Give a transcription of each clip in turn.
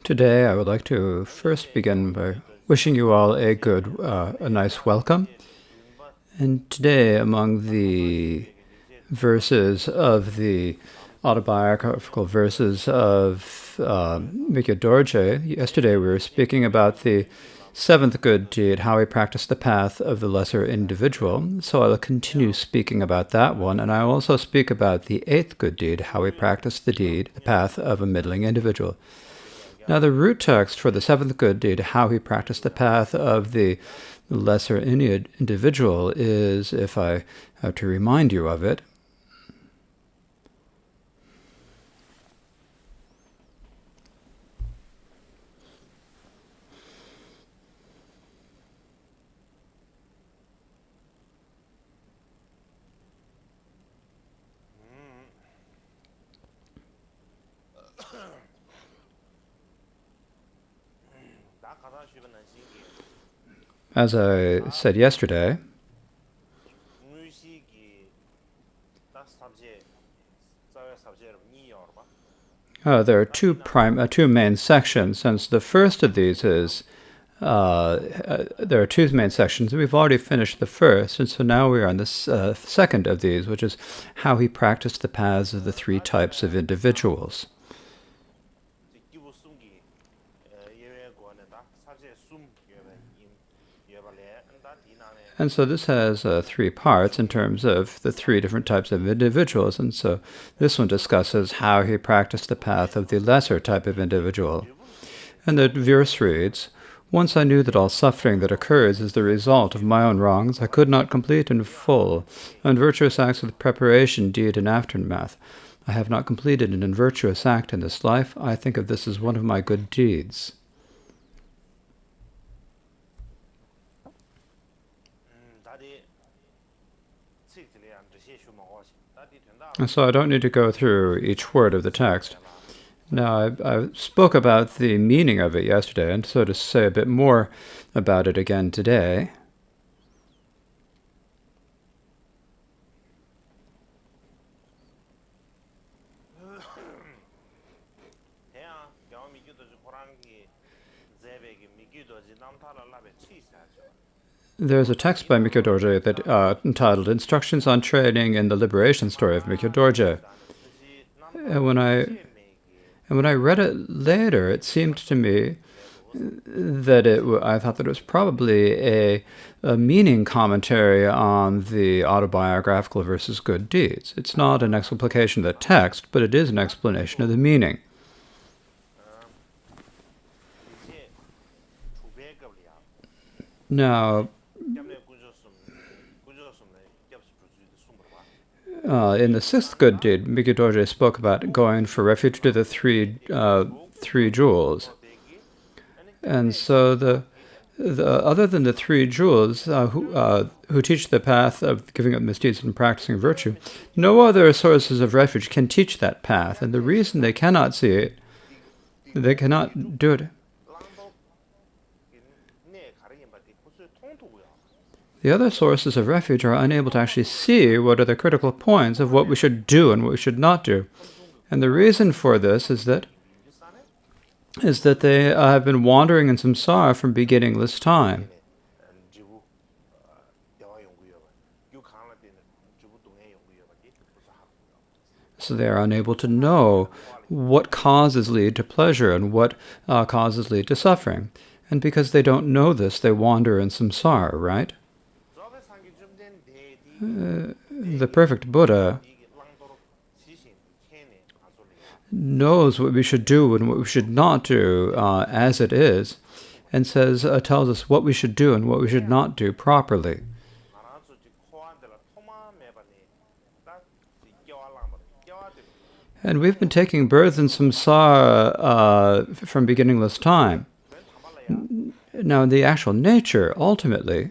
Today, I would like to first begin by wishing you all a nice welcome. And today, among the verses of the autobiographical verses of Mikyo Dorje, yesterday we were speaking about the seventh good deed, how he practiced the path of the lesser individual. So I'll continue speaking about that one, and I'll also speak about the eighth good deed, how he practiced the path of a middling individual. Now, the root text for the seventh good deed, how he practiced the path of the lesser individual, is, if I have to remind you of it, as I said yesterday, there are two main sections. Since the first of these is, there are two main sections. We've already finished the first, and so now we are on the second of these, which is how he practiced the paths of the three types of individuals. And so this has three parts in terms of the three different types of individuals. And so this one discusses how he practiced the path of the lesser type of individual. And the verse reads, "Once I knew that all suffering that occurs is the result of my own wrongs, I could not complete in full unvirtuous acts of preparation, deed, and aftermath. I have not completed an unvirtuous act in this life. I think of this as one of my good deeds." And so I don't need to go through each word of the text. Now, I spoke about the meaning of it yesterday, and so to say a bit more about it again today. There's a text by Mikyo Dorje that entitled "Instructions on Training in the Liberation Story of Mikyo Dorje." And when I read it later, it seemed to me that I thought that it was probably a meaning commentary on the autobiographical versus good deeds. It's not an explication of the text, but it is an explanation of the meaning. Now, in the sixth good deed, Mikyo Dorje spoke about going for refuge to the three jewels. And so the other than the three jewels who teach the path of giving up misdeeds and practicing virtue, no other sources of refuge can teach that path. And the reason they cannot see it, they cannot do it. The other sources of refuge are unable to actually see what are the critical points of what we should do and what we should not do. And the reason for this is that they have been wandering in samsara from beginningless time. So they are unable to know what causes lead to pleasure and what causes lead to suffering. And because they don't know this, they wander in samsara, right? The perfect Buddha knows what we should do and what we should not do as it is, and tells us what we should do and what we should not do properly. And we've been taking birth in samsara from beginningless time. Now, the actual nature, ultimately,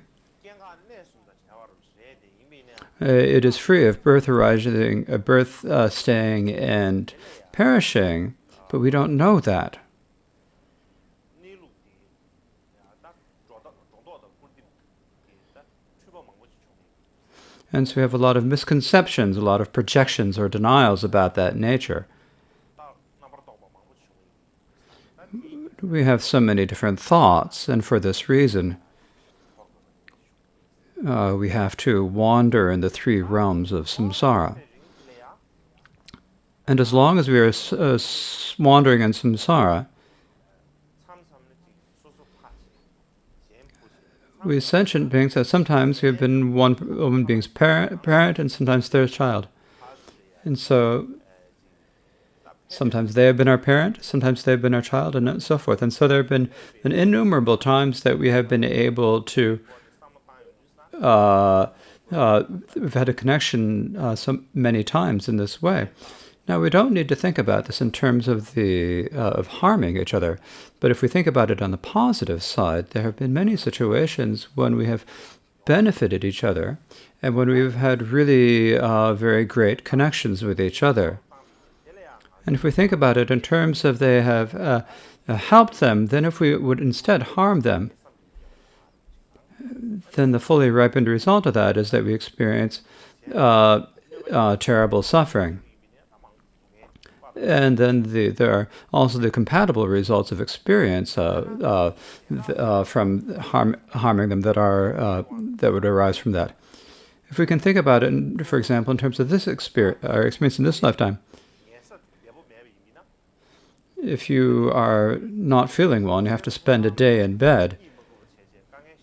it is free of birth arising, staying, and perishing, but we don't know that. And so we have a lot of misconceptions, a lot of projections or denials about that nature. We have so many different thoughts, and for this reason, we have to wander in the three realms of samsara. And as long as we are wandering in samsara, we sentient beings, sometimes we have been one woman being's parent and sometimes their child. And so sometimes they have been our parent, sometimes they've been our child, and so forth. And so there have been innumerable times that we have been able to we've had a connection so many times in this way. Now, we don't need to think about this in terms of of harming each other, but if we think about it on the positive side, there have been many situations when we have benefited each other and when we've had really very great connections with each other. And if we think about it in terms of they have helped them, then if we would instead harm them, then the fully ripened result of that is that we experience terrible suffering. And then there are also the compatible results of experience from harming them that would arise from that. If we can think about it, for example, in terms of this our experience in this lifetime, if you are not feeling well and you have to spend a day in bed,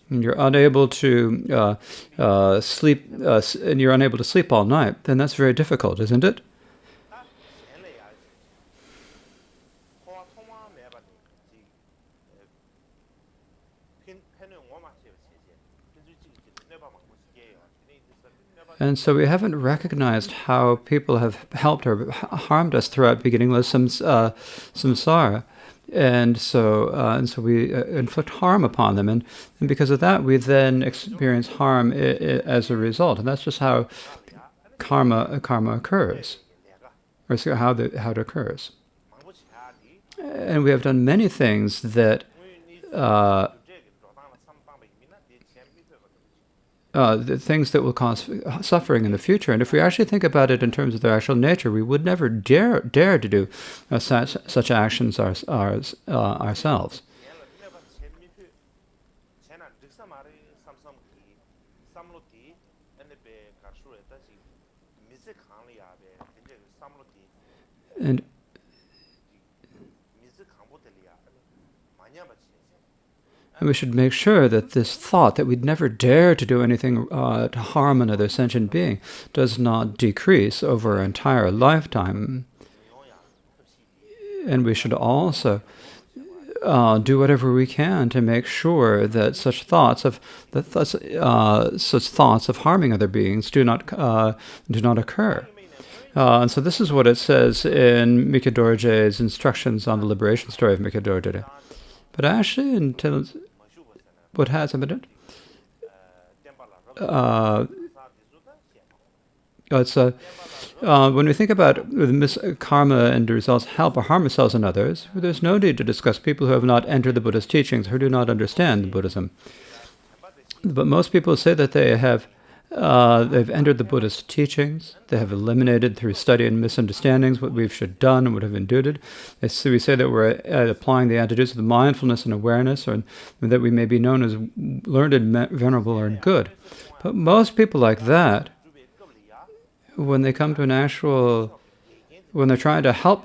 and you're unable to sleep, and you're unable to sleep all night, then that's very difficult, isn't it? And so we haven't recognized how people have helped or harmed us throughout beginningless samsara. And so we inflict harm upon them. And because of that, we then experience harm as a result. And that's just how karma occurs, or how it occurs. And we have done many things that the things that will cause suffering in the future. And if we actually think about it in terms of their actual nature, we would never dare to do such actions ourselves. And we should make sure that this thought that we'd never dare to do anything to harm another sentient being does not decrease over our entire lifetime. And we should also do whatever we can to make sure that such thoughts of harming other beings do not occur. And so this is what it says in Mikyo Dorje's instructions on the liberation story of Mikyo Dorje. But actually, until what has happened? When we think about karma and the results help or harm ourselves and others, there's no need to discuss people who have not entered the Buddha's teachings, who do not understand Buddhism. But most people say that they've entered the Buddhist teachings. They have eliminated through study and misunderstandings what we should have done and would have endured. So we say that we're applying the attitudes of the mindfulness and awareness, or that we may be known as learned, venerable, or good. But most people like that, when they come to when they're trying to help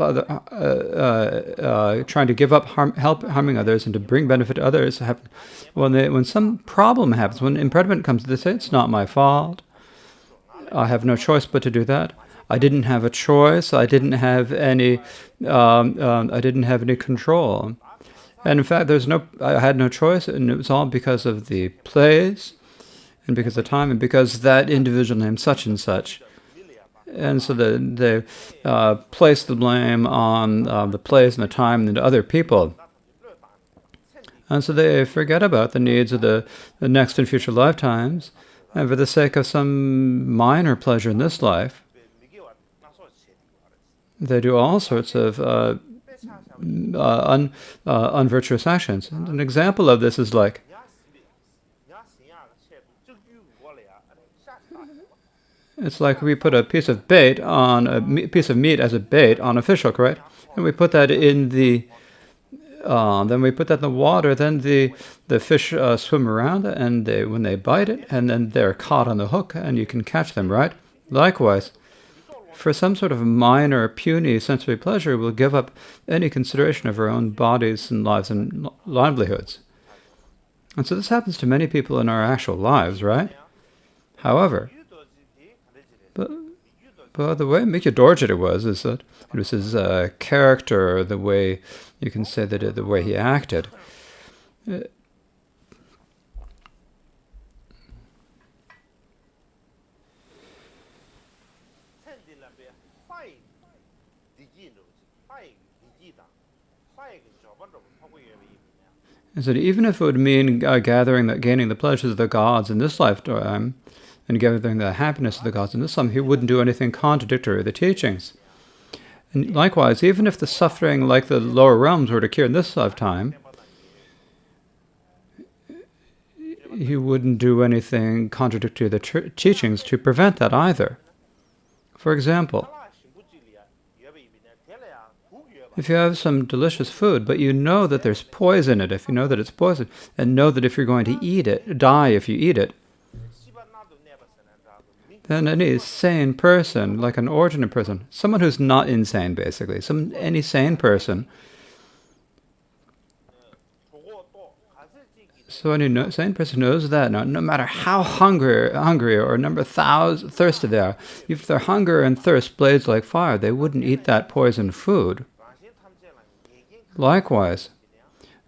trying to give up help harming others and to bring benefit to others, when some problem happens, when impediment comes, they say, it's not my fault. I have no choice but to do that. I didn't have a choice. I didn't have any control. And in fact, I had no choice, and it was all because of the place, and because of the time, and because that individual named such and such. And so they place the blame on the place and the time and the other people. And so they forget about the needs of the next and future lifetimes. And for the sake of some minor pleasure in this life, they do all sorts of unvirtuous actions. And an example of this is like, It's like we put a piece of bait on piece of meat as a bait on a fish hook, right? And we put that in the then we put that in the water. Then the fish swim around, and when they bite it, and then they're caught on the hook, and you can catch them, right? Likewise, for some sort of minor, puny sensory pleasure, we'll give up any consideration of our own bodies and lives and livelihoods. And so this happens to many people in our actual lives, right? However, but the way Mikyo Dorje was is that it was his character, the way you can say that the way he acted. Is that even if it would mean gaining the pleasures of the gods in this lifetime, and gathering the happiness of the gods in this lifetime, he wouldn't do anything contradictory to the teachings. And likewise, even if the suffering like the lower realms were to cure in this lifetime, he wouldn't do anything contradictory to the teachings to prevent that either. For example, if you have some delicious food, but you know that there's poison in it, if you know that it's poison, and know that if you're going to eat it, die if you eat it, then any sane person, like an ordinary person, someone who's not insane basically, any sane person, so any sane person knows that no matter how hungry or number thirsty they are, if their hunger and thirst blazed like fire, they wouldn't eat that poisoned food. Likewise,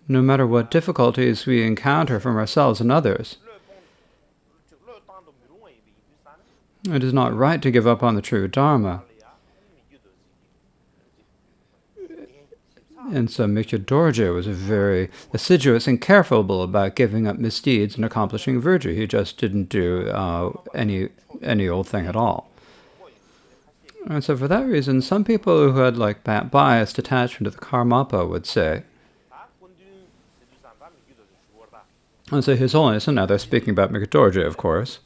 no matter what difficulties we encounter from ourselves and others, it is not right to give up on the true Dharma. And so Mikyo Dorje was very assiduous and careful about giving up misdeeds and accomplishing virtue. He just didn't do any old thing at all. And so for that reason, some people who had like biased attachment to the Karmapa would say, and so His Holiness, and now they're speaking about Mikyo Dorje, of course,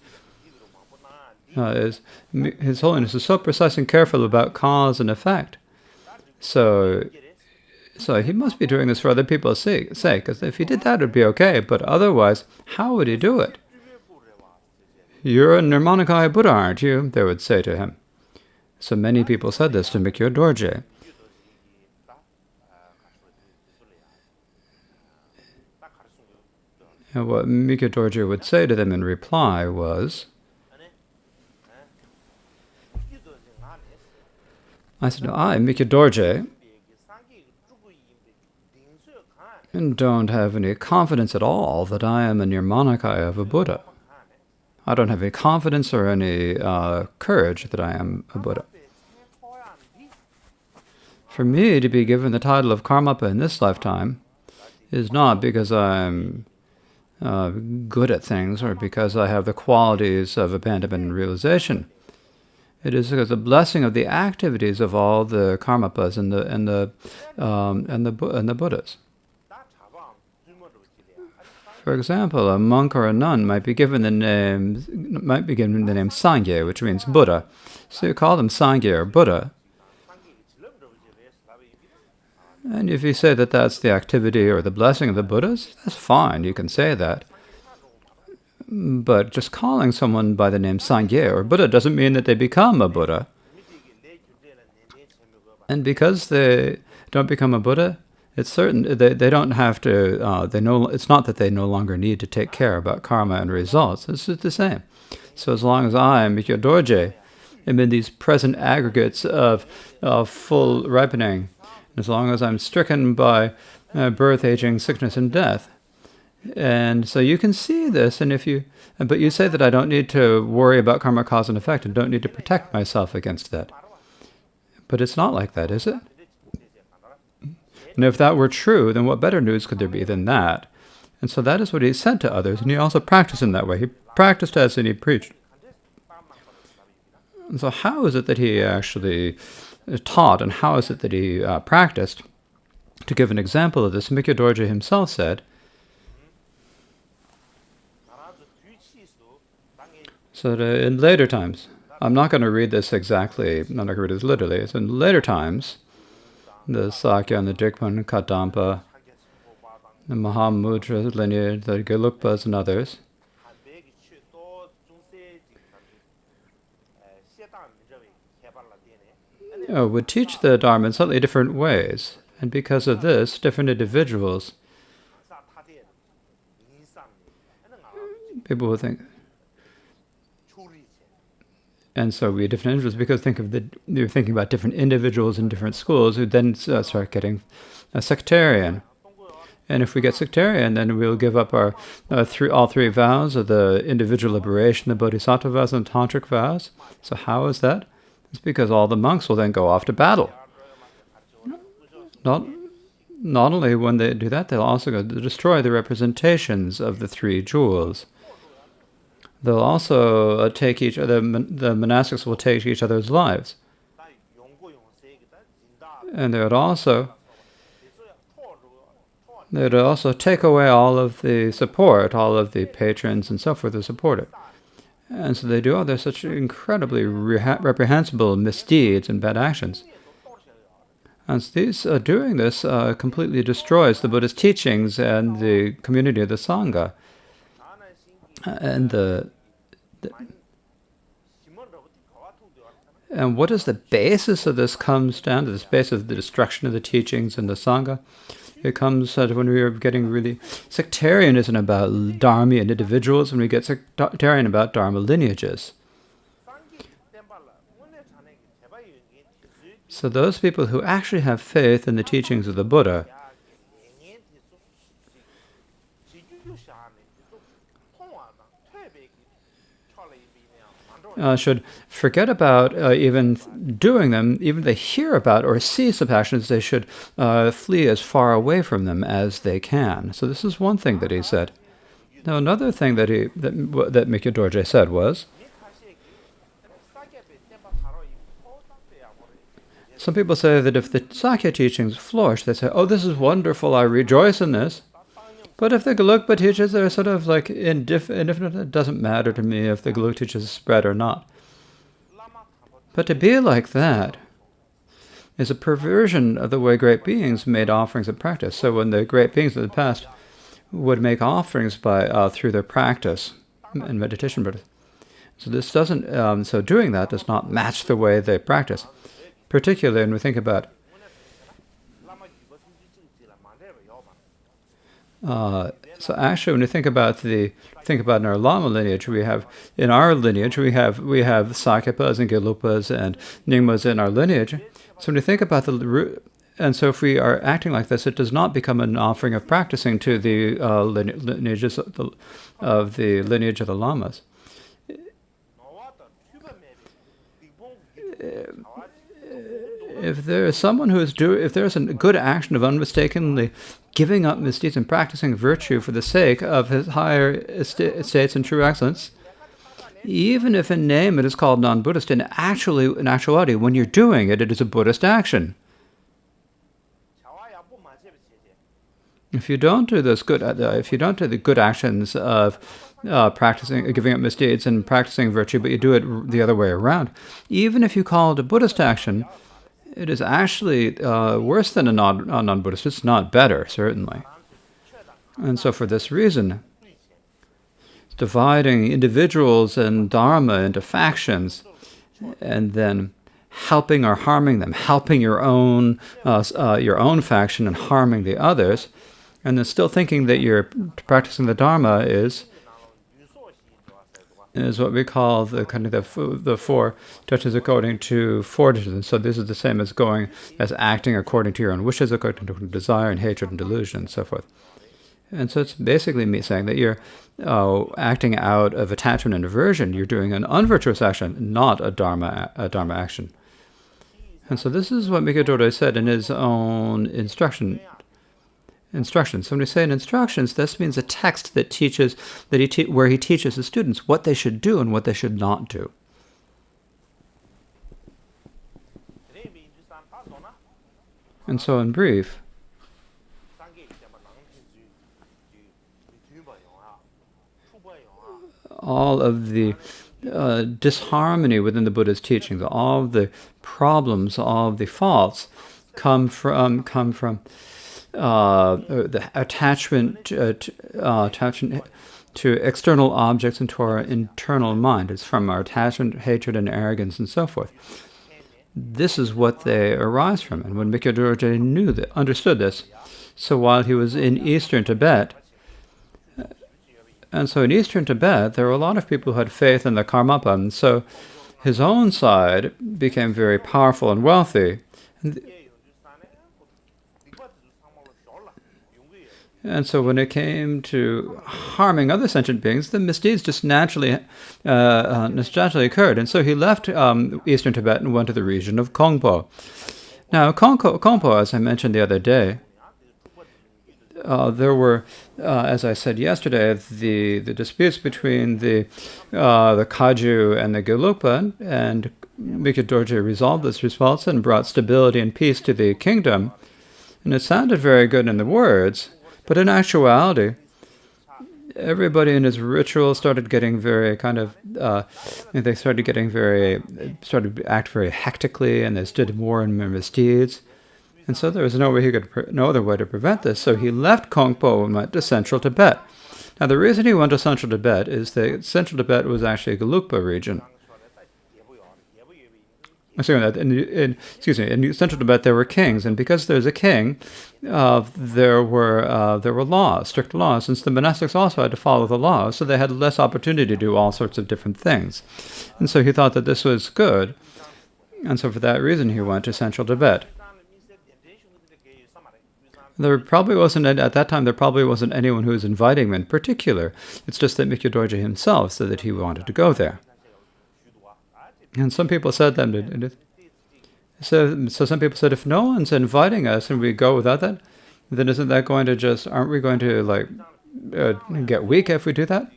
His Holiness is so precise and careful about cause and effect. So he must be doing this for other people's sake, because if he did that, it would be okay. But otherwise, how would he do it? You're a Nirmanakaya Buddha, aren't you? They would say to him. So many people said this to Mikyo Dorje. And what Mikyo Dorje would say to them in reply was, I said, I, Mikyo Dorje, and don't have any confidence at all that I am a Nirmanakaya of a Buddha. I don't have any confidence or any courage that I am a Buddha. For me to be given the title of Karmapa in this lifetime is not because I'm good at things or because I have the qualities of abandonment and realization. It is because the blessing of the activities of all the Karmapas and the Buddhas. For example, a monk or a nun might be given the name Sangye, which means Buddha. So you call them Sangye or Buddha. And if you say that that's the activity or the blessing of the Buddhas, that's fine, you can say that. But just calling someone by the name Sangye or Buddha doesn't mean that they become a Buddha. And because they don't become a Buddha, it's certain they don't have to. It's not that they no longer need to take care about karma and results. It's just the same. So as long as I, Mikyo Dorje, am in these present aggregates of full ripening, as long as I'm stricken by birth, aging, sickness, and death, and so you can see this. But you say that I don't need to worry about karma, cause, and effect, and don't need to protect myself against that. But it's not like that, is it? And if that were true, then what better news could there be than that? And so that is what he said to others, and he also practiced in that way. He practiced as and he preached. And so how is it that he actually taught, and how is it that he practiced? To give an example of this, Mikyo Dorje himself said, so that in later times, I'm not going to read this exactly. I'm not going to read this literally. It's in later times, the Sakya and the Drikpan, Kadampa, the Mahamudra lineage, the Gelugpas and others, would teach the Dharma in slightly different ways. And because of this, different individuals, people will think, and so we different individuals, because you're thinking about different individuals in different schools who then start getting sectarian. And if we get sectarian, then we'll give up our all three vows of the individual liberation, the bodhisattva vows, and tantric vows. So how is that? It's because all the monks will then go off to battle. Not only when they do that, they'll also go to destroy the representations of the three jewels. They'll also take the monastics will take each other's lives. And they would also take away all of the support, all of the patrons and so forth who support it. And so they do all their such incredibly reprehensible misdeeds and bad actions. And so doing this completely destroys the Buddhist teachings and the community of the Sangha. And and what is the basis of this comes down to, this basis of the destruction of the teachings and the Sangha. It comes when we are getting really sectarianism about Dharma and individuals, when we get sectarian about Dharma lineages. So those people who actually have faith in the teachings of the Buddha should forget about even doing them. Even if they hear about or see some actions, they should flee as far away from them as they can. So this is one thing that he said. Now another thing that Mikyo Dorje said was, some people say that if the Sakya teachings flourish, they say, oh, this is wonderful, I rejoice in this. But if the Gelugpa teaches, they're sort of like indifferent. It doesn't matter to me if the Gelug teaches spread or not. But to be like that is a perversion of the way great beings made offerings and practice. So when the great beings of the past would make offerings through their practice and meditation, so this doesn't. So doing that does not match the way they practice. Particularly when we think about so actually, when you think about in our Lama lineage, we have Sakyapas and Gelugpas and Nyingmas in our lineage. So when you think about and so if we are acting like this, it does not become an offering of practicing to the lineages of the lineage of the Lamas. If there is someone if there is a good action of unmistakably giving up misdeeds and practicing virtue for the sake of his higher estates and true excellence, even if in name it is called non-Buddhist, in actuality, when you're doing it, it is a Buddhist action. If you don't do the good actions of practicing, giving up misdeeds and practicing virtue, but you do it the other way around, even if you call it a Buddhist action, it is actually worse than a non-Buddhist. It's not better, certainly. And so for this reason, dividing individuals and Dharma into factions, and then helping or harming them, helping your own faction and harming the others, and then still thinking that you're practicing the Dharma is what we call the kind of the four touches according to four traditions. So this is the same as acting according to your own wishes, according to desire and hatred and delusion, and so forth. And so it's basically me saying that you're acting out of attachment and aversion. You're doing an unvirtuous action, not a dharma action. And so this is what Mikyo Dorje said in his own instructions. So when we say in instructions, this means a text that teaches where he teaches the students what they should do and what they should not do. And so in brief, all of the disharmony within the Buddha's teachings. All of the problems, all of the faults come from the attachment to external objects and to our internal mind. It's from our attachment, hatred, and arrogance, and so forth. This is what they arise from. And when Mikyo Dorje knew that, understood this, so while he was in eastern Tibet, and so in eastern Tibet, there were a lot of people who had faith in the Karmapa, and so his own side became very powerful and wealthy. And so when it came to harming other sentient beings, the misdeeds just naturally occurred. And so he left eastern Tibet and went to the region of Kongpo. Now, Kongpo, as I mentioned the other day, there were, as I said yesterday, the disputes between the Kaju and the Gelugpa, and Mikyo Dorje resolved this disputes and brought stability and peace to the kingdom. And it sounded very good in the words, but in actuality, everybody in his ritual started getting very they started to act very hectically, and they did more and more misdeeds. And so there was no other way to prevent this. So he left Kongpo and went to central Tibet. Now the reason he went to central Tibet is that central Tibet was actually a Gelugpa region. In central Tibet there were kings, and because there's a king, there were laws, strict laws, since the monastics also had to follow the laws, so they had less opportunity to do all sorts of different things. And so he thought that this was good, and so for that reason he went to central Tibet. There probably wasn't anyone who was inviting him in particular. It's just that Mikyo Dorje himself said that he wanted to go there. And some people said so some people said, if no one's inviting us and we go without that, then aren't we going to get weak if we do that?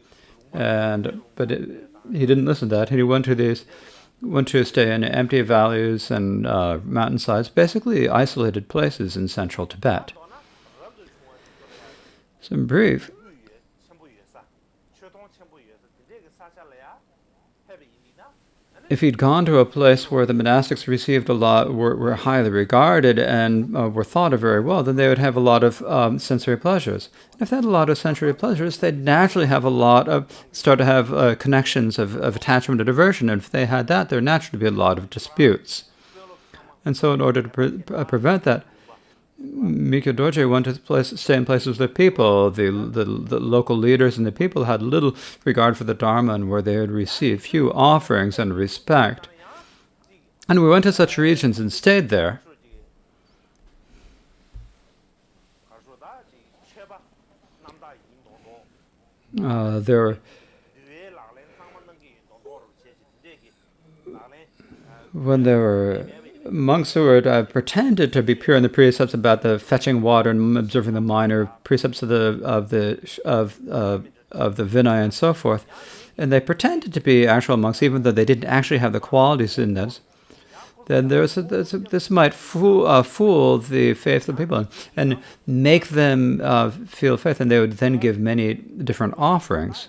But he didn't listen to that. He went to stay in empty valleys and mountainsides, basically isolated places in central Tibet. Some brief. If he'd gone to a place where the monastics received a lot, were highly regarded and were thought of very well, then they would have a lot of sensory pleasures. And if they had a lot of sensory pleasures, they'd naturally have start to have connections of attachment and aversion. And if they had that, there'd naturally be a lot of disputes. And so in order to prevent that, Mikyo Dorje went to stay in places with people. The local leaders and the people had little regard for the Dharma, and where they would receive few offerings and respect. And we went to such regions and stayed there. When there were monks who had pretended to be pure in the precepts about the fetching water and observing the minor precepts of the Vinaya and so forth, and they pretended to be actual monks, even though they didn't actually have the qualities in this. Then this might fool the faith of the people and make them feel faith, and they would then give many different offerings.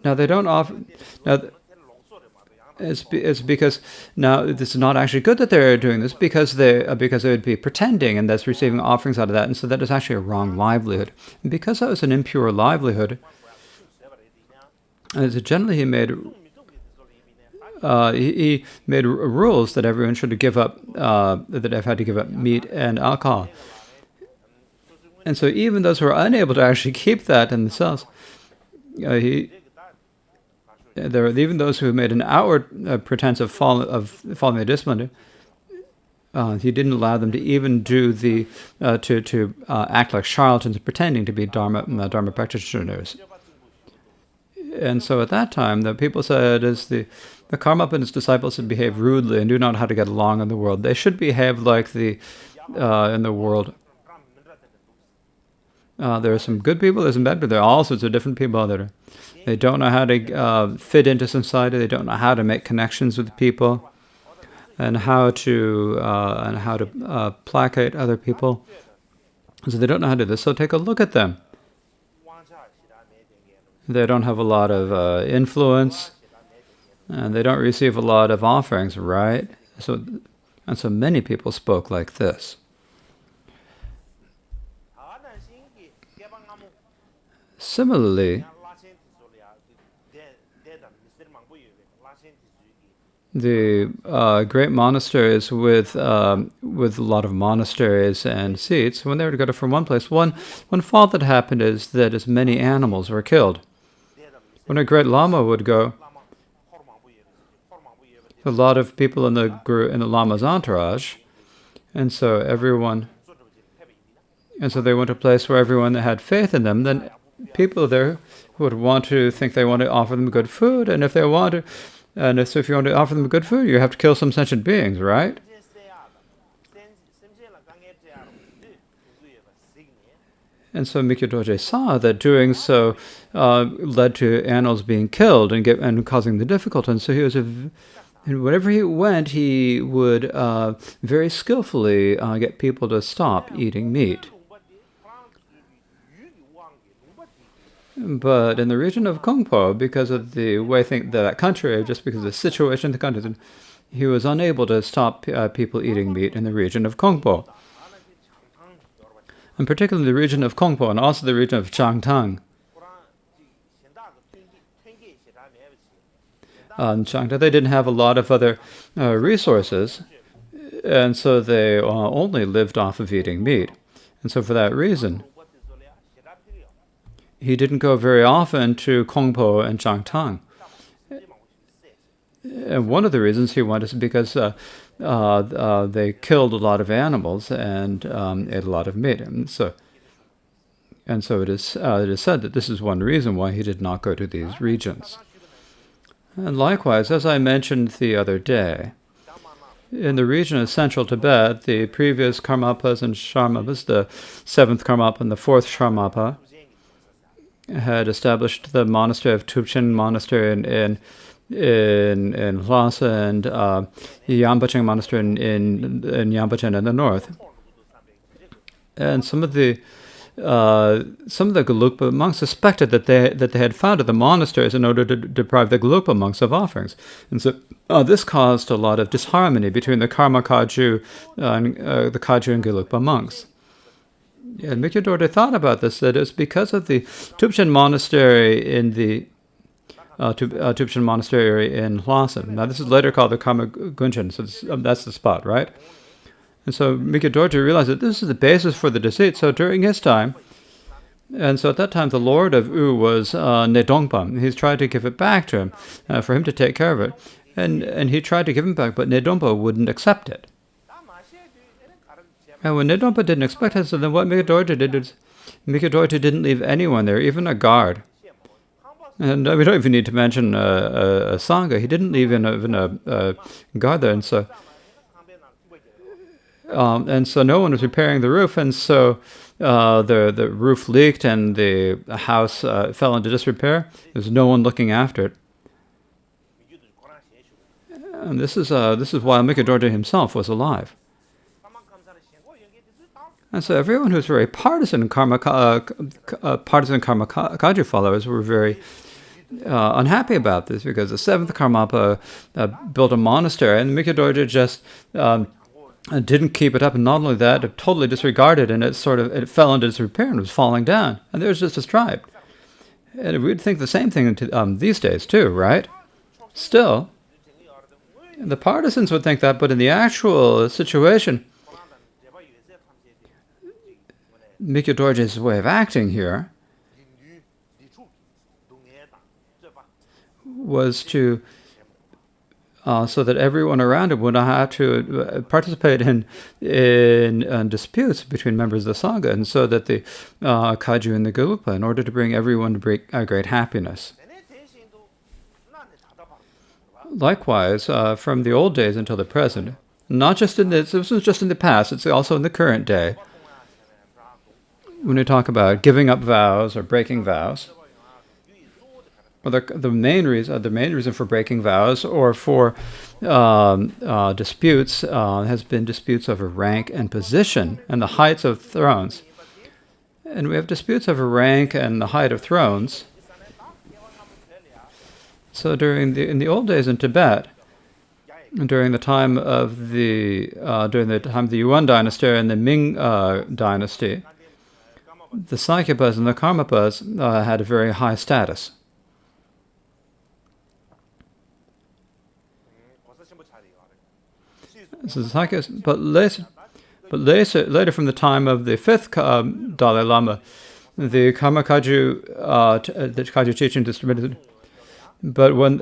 Now they don't offer. It's because now this is not actually good that they're doing this, because they would be pretending, and that's receiving offerings out of that, and so that is actually a wrong livelihood. And because that was an impure livelihood, generally he made rules that everyone should give up, that have had to give up meat and alcohol. And so even those who are unable to actually keep that in themselves, there are even those who made an outward pretense of following the discipline. He didn't allow them to even do to act like charlatans, pretending to be Dharma practitioners. And so at that time, the people said, as the Karmapa and his disciples had behaved rudely and do not know how to get along in the world, they should behave like in the world. There are some good people, there's some bad people, there are all sorts of different people they don't know how to fit into society, they don't know how to make connections with people, and how to placate other people. So they don't know how to do this, so take a look at them. They don't have a lot of influence, and they don't receive a lot of offerings, right? So many people spoke like this. Similarly, the great monasteries with a lot of monasteries and seats, when they were to go from one place, one fault that happened is that as many animals were killed. When a great lama would go, a lot of people in the lama's entourage, and so they went to a place where everyone that had faith in them, then people there would want to offer them good food, and if you want to offer them good food, you have to kill some sentient beings, right? And so Mikyo Dorje saw that doing so led to animals being killed and causing the difficulty. And so and wherever he went, he would very skillfully get people to stop eating meat. But in the region of Kongpo, because of the way that country, just because of the situation in the country, he was unable to stop people eating meat in the region of Kongpo. And particularly the region of Kongpo and also the region of Changtang. In Changtang, they didn't have a lot of other resources, and so they only lived off of eating meat. And so for that reason, he didn't go very often to Kongpo and Changtang. And one of the reasons he went is because they killed a lot of animals and ate a lot of meat. And so it is said that this is one reason why he did not go to these regions. And likewise, as I mentioned the other day, in the region of central Tibet, the previous Karmapas and Sharmapas, the 7th Karmapa and the 4th Sharmapa, had established the monastery of Tubchen Monastery in Lhasa and Yambacheng Monastery in Yambacheng in the north. And some of the Gelugpa monks suspected that they had founded the monasteries in order to deprive the Gelugpa monks of offerings, and so this caused a lot of disharmony between the Karma Kagyu and the Kagyu and Gelugpa monks. And Mikyo Dorje thought about this, that it's because of the Tubchen Monastery in the Tubchen Monastery in Lhasa. Now this is later called the Karma Gunchen, so that's the spot, right? And so Mikyo Dorje realized that this is the basis for the deceit. So during his time, and so at that time the Lord of U was Nedongpa. He's tried to give it back to him, for him to take care of it. And he tried to give him back, but Nedongpa wouldn't accept it. And when Nedongpa didn't expect it, so then what Mikyo Dorje did is, Mikyo Dorje didn't leave anyone there, even a guard. And we don't even need to mention a Sangha. He didn't leave even a guard there. And so no one was repairing the roof, and so the roof leaked and the house fell into disrepair. There's no one looking after it. And this is while Mikyo Dorje himself was alive. And so everyone who's very partisan Karma Kagyu followers were very unhappy about this, because the 7th Karmapa built a monastery, and Mikyo Dorje just didn't keep it up, and not only that, it totally disregarded, and it fell into disrepair and was falling down, and there was just a tribe. And we'd think the same thing these days too, right? Still, the partisans would think that, but in the actual situation, Mikyo Dorje's way of acting here was to so that everyone around him would not have to participate in disputes between members of the Sangha, and so that the Kagyu and the Gelugpa, in order to bring everyone to great happiness. Likewise, from the old days until the present, this was just in the past, it's also in the current day. When we talk about giving up vows or breaking vows, well, the main reason for breaking vows or for disputes has been disputes over rank and position and the heights of thrones. And we have disputes over rank and the height of thrones. So in the old days in Tibet, during the time of the Yuan dynasty and the Ming dynasty, the Sakyabhas and the Karmapas had a very high status. So the Sakyas, but later from the time of the fifth Dalai Lama, the Karma Kagyu, the Kagyu teaching distributed. But when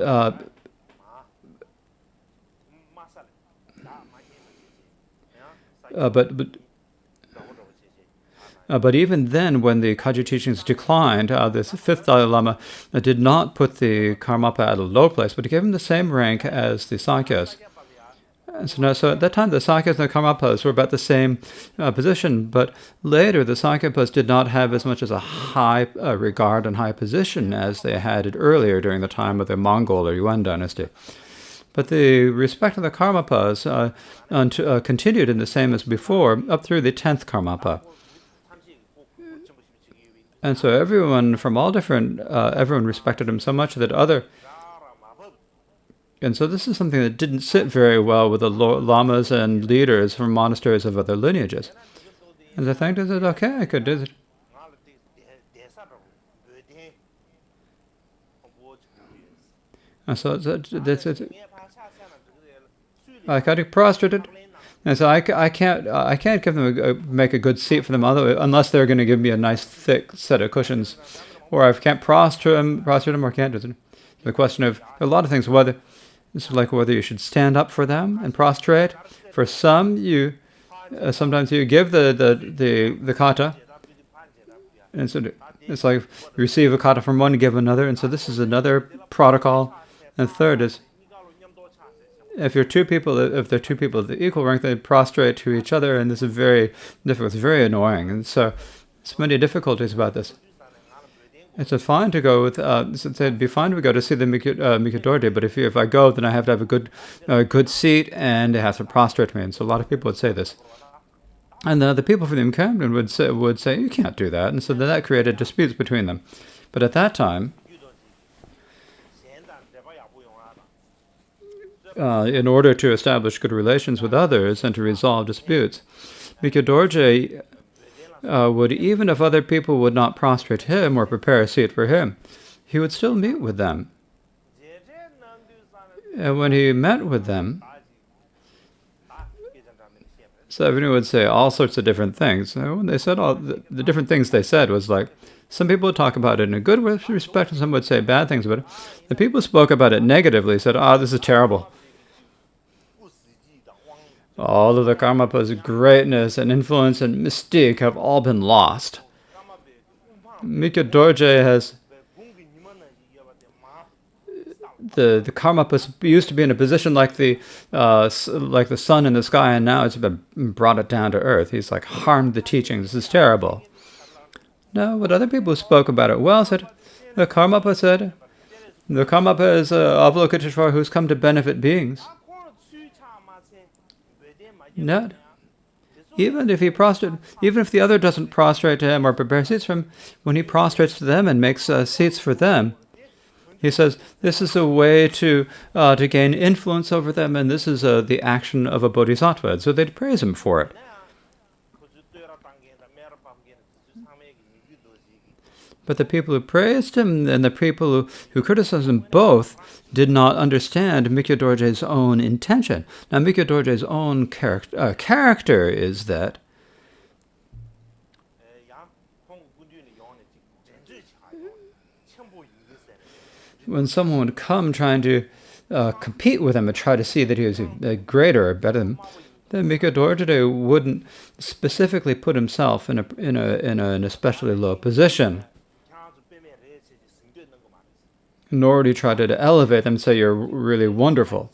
but even then, when the Kagyu teachings declined, this fifth Dalai Lama did not put the Karmapa at a low place, but he gave him the same rank as the Sakyas. So at that time, the Sakyas and the Karmapas were about the same position, but later the Sakyapas did not have as much as a high regard and high position as they had it earlier during the time of the Mongol or Yuan dynasty. But the respect of the Karmapas continued in the same as before, up through the 10th Karmapa. And so everyone from all different, everyone respected him so much that and so this is something that didn't sit very well with the lamas and leaders from monasteries of other lineages. And they think, is it okay? I could do it. And so that's it. I got prostrated, and so I can't give them make a good seat for them unless they're going to give me a nice thick set of cushions, or I can't prostrate them, or can't do it. The question of a lot of things, whether it's like whether you should stand up for them and prostrate. For some, sometimes you give the kata, and so it's like you receive a kata from one, give another, and so this is another protocol. And third is, if they're two people of the equal rank, they prostrate to each other, and this is very difficult. It's very annoying, and so there's many difficulties about this. It's fine to go with. It'd be fine to go to see the Mikadorje, but if I go, then I have to have a good seat, and they have to prostrate me. And so a lot of people would say this, and the people from the encampment would say you can't do that, and so then that created disputes between them. But at that time, in order to establish good relations with others and to resolve disputes, Mikadorje would, even if other people would not prostrate him or prepare a seat for him, he would still meet with them. And when he met with them, so everyone would say all sorts of different things. And when they said all the different things they said was like, some people would talk about it in a good respect, and some would say bad things about it. The people who spoke about it negatively said, this is terrible. All of the Karmapa's greatness and influence and mystique have all been lost. Mikadorje has... The Karmapas used to be in a position like the sun in the sky, and now it's been brought it down to earth. He's like harmed the teachings. This is terrible. No, what other people spoke about it well said, the Karmapa is Avalokiteshvara who's come to benefit beings. No. Even if the other doesn't prostrate to him or prepare seats for him, when he prostrates to them and makes seats for them, he says this is a way to gain influence over them, and this is the action of a bodhisattva. So they'd praise him for it. But the people who praised him and the people who criticized him both did not understand Mikadorje's own intention. Now, Mikadorje's own character is that when someone would come trying to compete with him and try to see that he was greater or better than him, then Mikadorje wouldn't specifically put himself in an especially low position. Nor would he try to elevate them and say, you're really wonderful.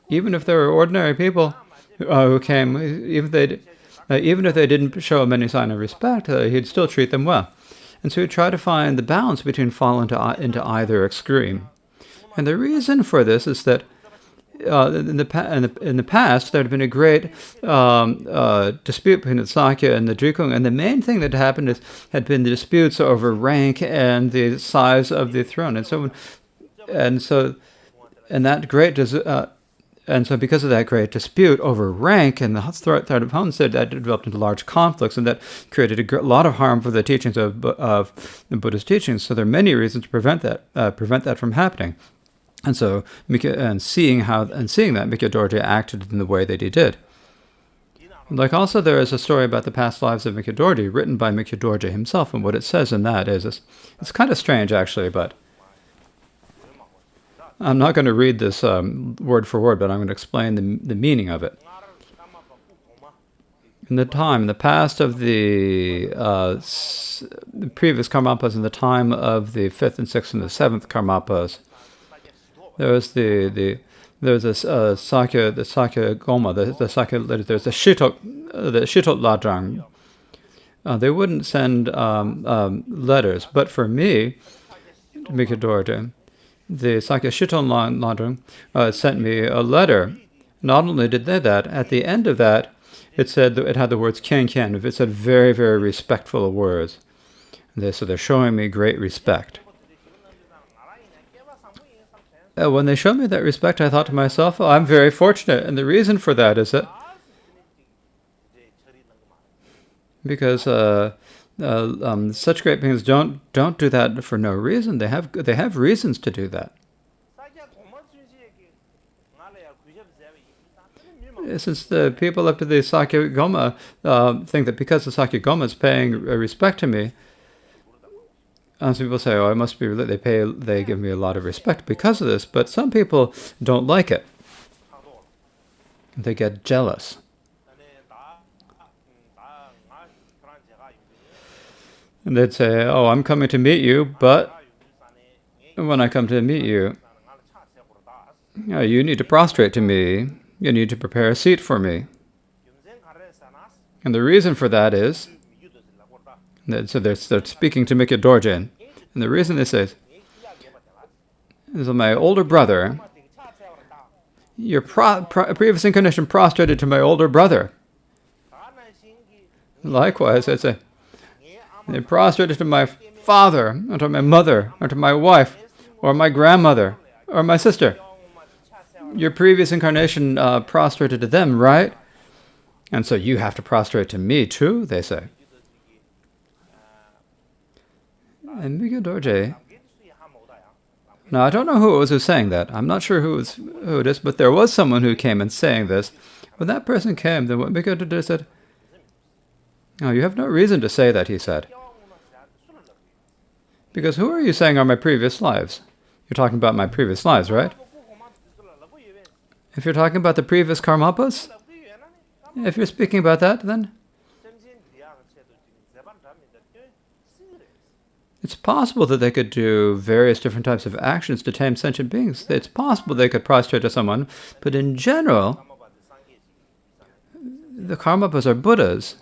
Even if there were ordinary people who came, even if they didn't show him any sign of respect, he'd still treat them well. And so he'd try to find the balance between falling into either extreme. And the reason for this is that in the past, there had been a great dispute between the Sakya and the Drikung, and the main thing that happened had been the disputes over rank and the size of the throne, and so because of that great dispute over rank and the threat of Hun said that developed into large conflicts, and that created a lot of harm for the teachings of the Buddhist teachings. So there are many reasons to prevent that from happening. And so, seeing that, Mikyo Dorje acted in the way that he did. Like also, there is a story about the past lives of Mikyo Dorje, written by Mikyo Dorje himself, and what it says in that is, it's kind of strange actually, but I'm not going to read this word for word, but I'm going to explain the meaning of it. In the past of the previous Karmapas, in the time of the 5th and 6th and the 7th Karmapas, there was the Sakya Goma, the Sakya, there's the Shitot Ladrang. They wouldn't send letters, but for me, Mikyo Dorje, the Sakya Shitot Ladrang sent me a letter. Not only did they that, at the end of that, it said it had the words Kien Kien. It said very, very respectful words. So they're showing me great respect. When they showed me that respect, I thought to myself, oh, I'm very fortunate. And the reason for that is that because such great beings don't do that for no reason. They have reasons to do that. Since the people up to the Sakya Goma think that because the Sakya Goma is paying respect to me, some people say, "Oh, I must be." They give me a lot of respect because of this. But some people don't like it. They get jealous. And they'd say, "Oh, I'm coming to meet you, but when I come to meet you, you need to prostrate to me. You need to prepare a seat for me." And the reason for that is, so they're speaking to Mikyo Dorje, and the reason they say is that my older brother, your previous incarnation prostrated to my older brother. Likewise, I'd say, they prostrated to my father, or to my mother, or to my wife, or my grandmother, or my sister. Your previous incarnation prostrated to them, right? And so you have to prostrate to me too, they say. And Mikyo Dorje, now I don't know who it was who was saying that. I'm not sure who it is, but there was someone who came and saying this. When that person came, then what Mikyo Dorje said, "Oh, you have no reason to say that," he said. Because who are you saying are my previous lives? You're talking about my previous lives, right? If you're talking about the previous Karmapas, if you're speaking about that, then it's possible that they could do various different types of actions to tame sentient beings. It's possible they could prostrate to someone, but in general, the Karmapas are Buddhas.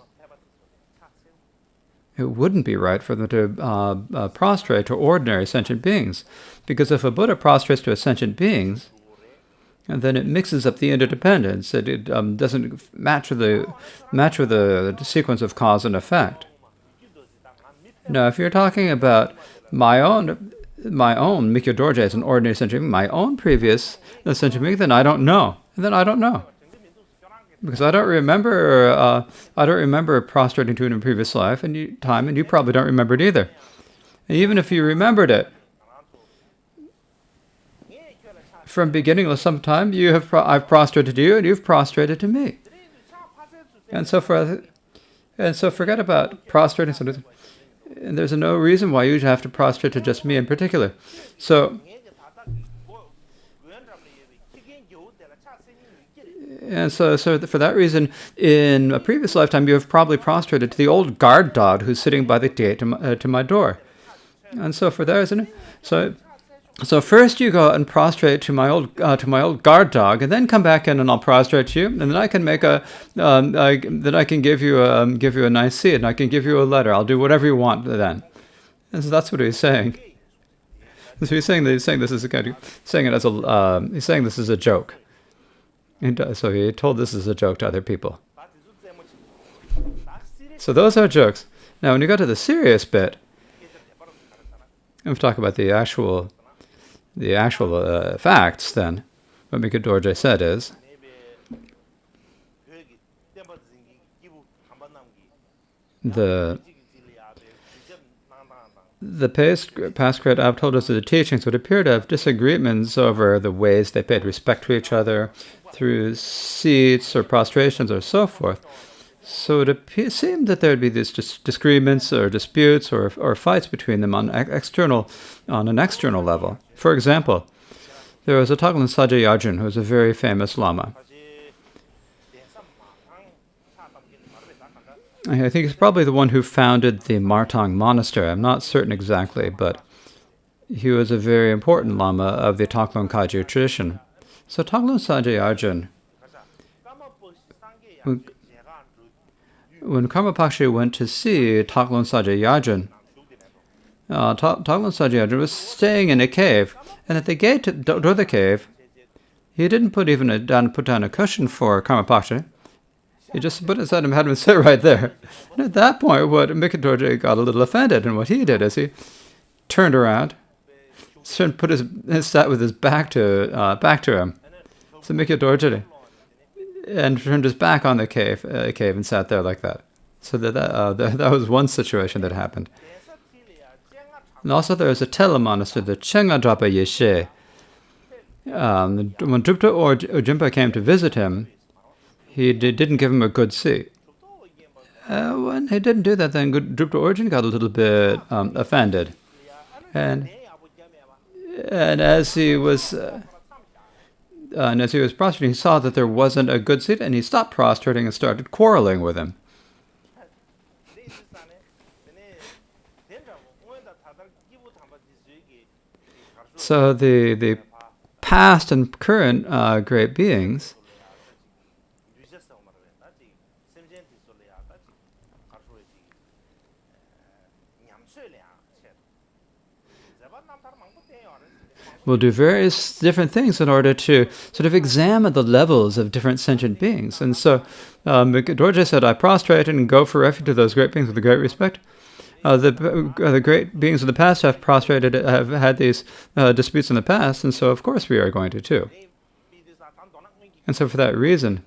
It wouldn't be right for them to prostrate to ordinary sentient beings, because if a Buddha prostrates to a sentient being, and then it mixes up the interdependence. It doesn't match with the sequence of cause and effect. Now, if you're talking about my own Mikyo Dorje as an ordinary sentient being, my own previous sentient being, then I don't know. And then I don't know. Because I don't remember prostrating to it in a previous life and you probably don't remember it either. And even if you remembered it, from beginning to some time, I've prostrated to you and you've prostrated to me. And so forget about prostrating something. And there's no reason why you have to prostrate to just me in particular. And so for that reason, in a previous lifetime, you have probably prostrated to the old guard dog who's sitting by the gate to my door. And so for that reason, so first you go out and prostrate to my old guard dog, and then come back in and I'll prostrate to you, and then I can then I can give you a nice seat, and I can give you a letter. I'll do whatever you want then. And so that's what he's saying. So he's saying this is he's saying this is a joke. So he told this as a joke to other people. So those are jokes. Now, when you go to the serious bit, I'm talking about the actual facts. Then, what Mikko Dorje said is the past great abbot told us that the teachings would appear to have disagreements over the ways they paid respect to each other through seats or prostrations or so forth. So it seemed that there would be these disagreements or disputes or fights between them on an external level. For example, there was a Taglan Saja Yajun, who was a very famous Lama. I think he's probably the one who founded the Martang Monastery. I'm not certain exactly, but he was a very important Lama of the Taglan Kagyu tradition. So Taglan Saja Yajun, when Karma Pakshi went to see Taglan Saja Yajun, Taglan Saja Yajun was staying in a cave, and at the gate door of the cave, he didn't put down a cushion for Karma Pakshi. He just put his head and had him sit right there. And at that point, Mikko Dorje got a little offended, and what he did is he turned around, put sat with his back to him. So Mikko Dorje and turned his back on the cave and sat there like that. So that was one situation that happened. And also there was a Tela monastery, the Chenga Drapa Yeshe. When Drupta Ojimpa came to visit him, he didn't give him a good seat. When he didn't do that, then Drupta Orjin got a little bit offended. And as he was prostrating, he saw that there wasn't a good seat, and he stopped prostrating and started quarreling with him. So the past and current great beings will do various different things in order to sort of examine the levels of different sentient beings. And so Dorje said, I prostrate and go for refuge to those great beings with a great respect. The great beings of the past have had these disputes in the past, and so of course we are going to too. And so for that reason,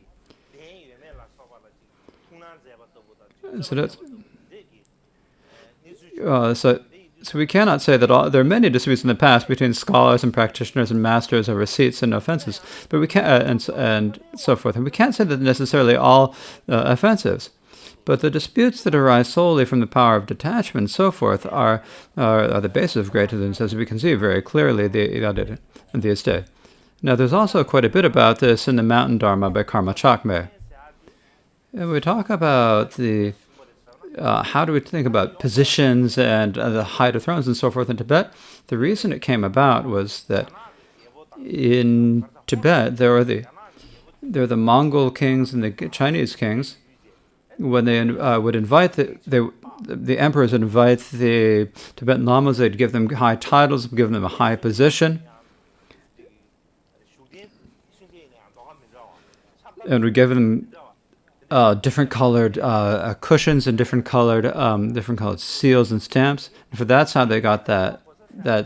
so we cannot say that there are many disputes in the past between scholars and practitioners and masters over seats and offenses, but we can't and so forth. And we can't say that necessarily all offensives. But the disputes that arise solely from the power of detachment and so forth are the basis of greatness, as we can see very clearly in the estate. Now, there's also quite a bit about this in the Mountain Dharma by Karma Chakme. And we talk about how do we think about positions and the height of thrones and so forth in Tibet. The reason it came about was that in Tibet there are the Mongol kings and the Chinese kings. When they would invite the emperors would invite the Tibetan lamas, they'd give them high titles, give them a high position, and would give them different colored cushions and different colored seals and stamps. And for that's how they got that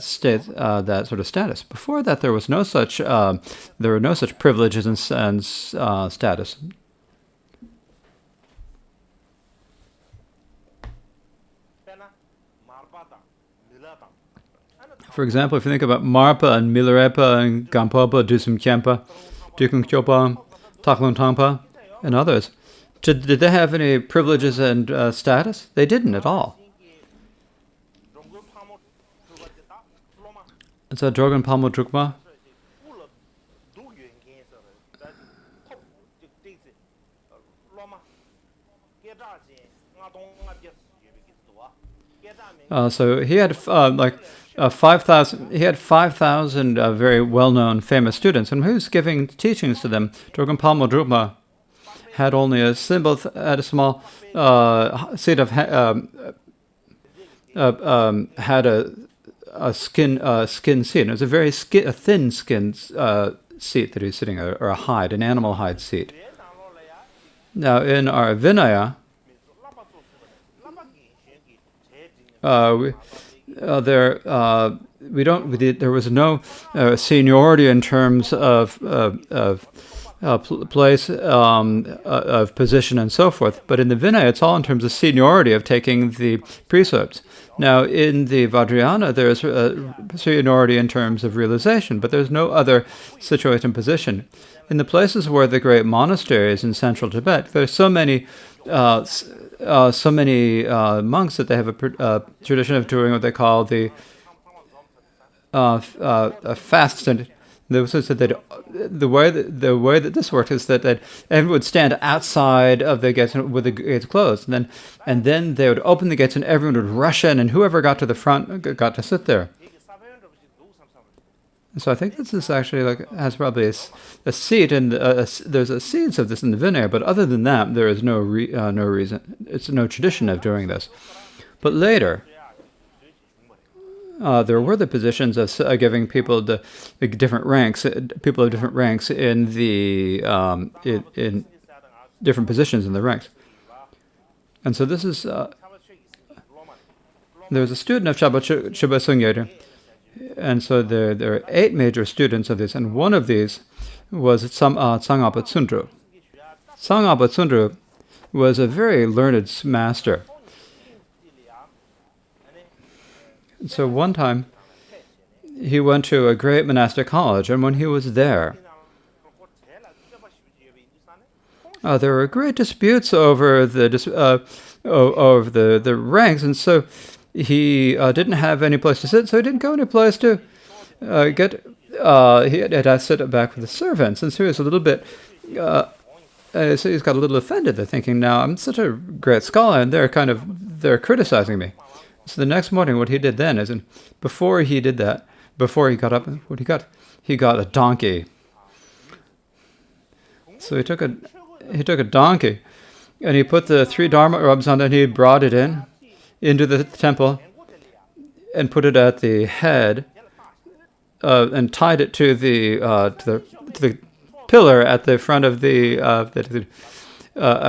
sort of status. Before that, there was no such were no such privileges and status. For example, if you think about Marpa and Milarepa and Gampopa, Dusum Kempa, Dukung Kyopa, Taklon Tangpa, and others, did they have any privileges and status? They didn't at all. So Drogon Palmo Drukma. So he had 5,000. He had 5,000 very well-known, famous students, and who's giving teachings to them? Drogon Palmo Drukma had only a small seat of had a skin seat. It was a very thin skin seat that he's sitting on, or a hide, an animal hide seat. Now, in our Vinaya, there was no seniority in terms of place, of position, and so forth. But in the Vinaya, it's all in terms of seniority of taking the precepts. Now, in the Vajrayana, there's seniority in terms of realization, but there's no other situation position. In the places where the great monasteries in central Tibet, there's so many monks that they have a tradition of doing what they call the fast. And they also said that the way that this worked is that everyone would stand outside of the gates with the gates closed, and then they would open the gates, and everyone would rush in, and whoever got to the front got to sit there. So I think this is actually has probably a seed, and there's a seeds of this in the Vinaya, but other than that, there is no reason. It's no tradition of doing this. But later, there were the positions of giving people the different ranks, people of different ranks in the in different positions in the ranks. And so this is there was a student of Chiba Sungye, and so there are 8 major students of this, and one of these was Tsangapa Tsundru. Tsangapa Tsundru was a very learned master. So one time, he went to a great monastic college, and when he was there, there were great disputes over the ranks, and so he didn't have any place to sit, so he didn't go any place to get. He had to sit back with the servants, and so he was a little bit. So he's got a little offended. They're thinking, now I'm such a great scholar, and they're criticizing me. So the next morning, what he did then is, before he got up, what he got? He got a donkey. So he took a donkey, and he put the 3 dharma robes on it, and he brought it into the temple, and put it at the head, and tied it to the pillar at the front of at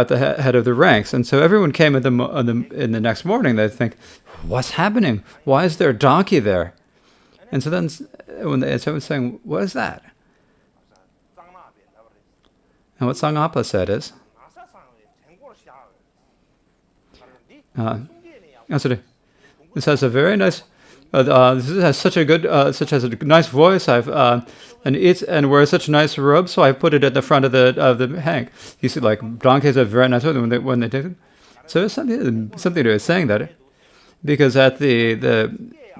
the head of the ranks. And so everyone came in the next morning. They think, what's happening? Why is there a donkey there? And so then when someone's saying, what is that? And what Tsangapa said is, this has a very nice. This has such a good, has a nice voice. And wears such nice robes, so I put it at the front of the hang. You see, like donkeys are very nice when they take it. So there's something to saying that, because at the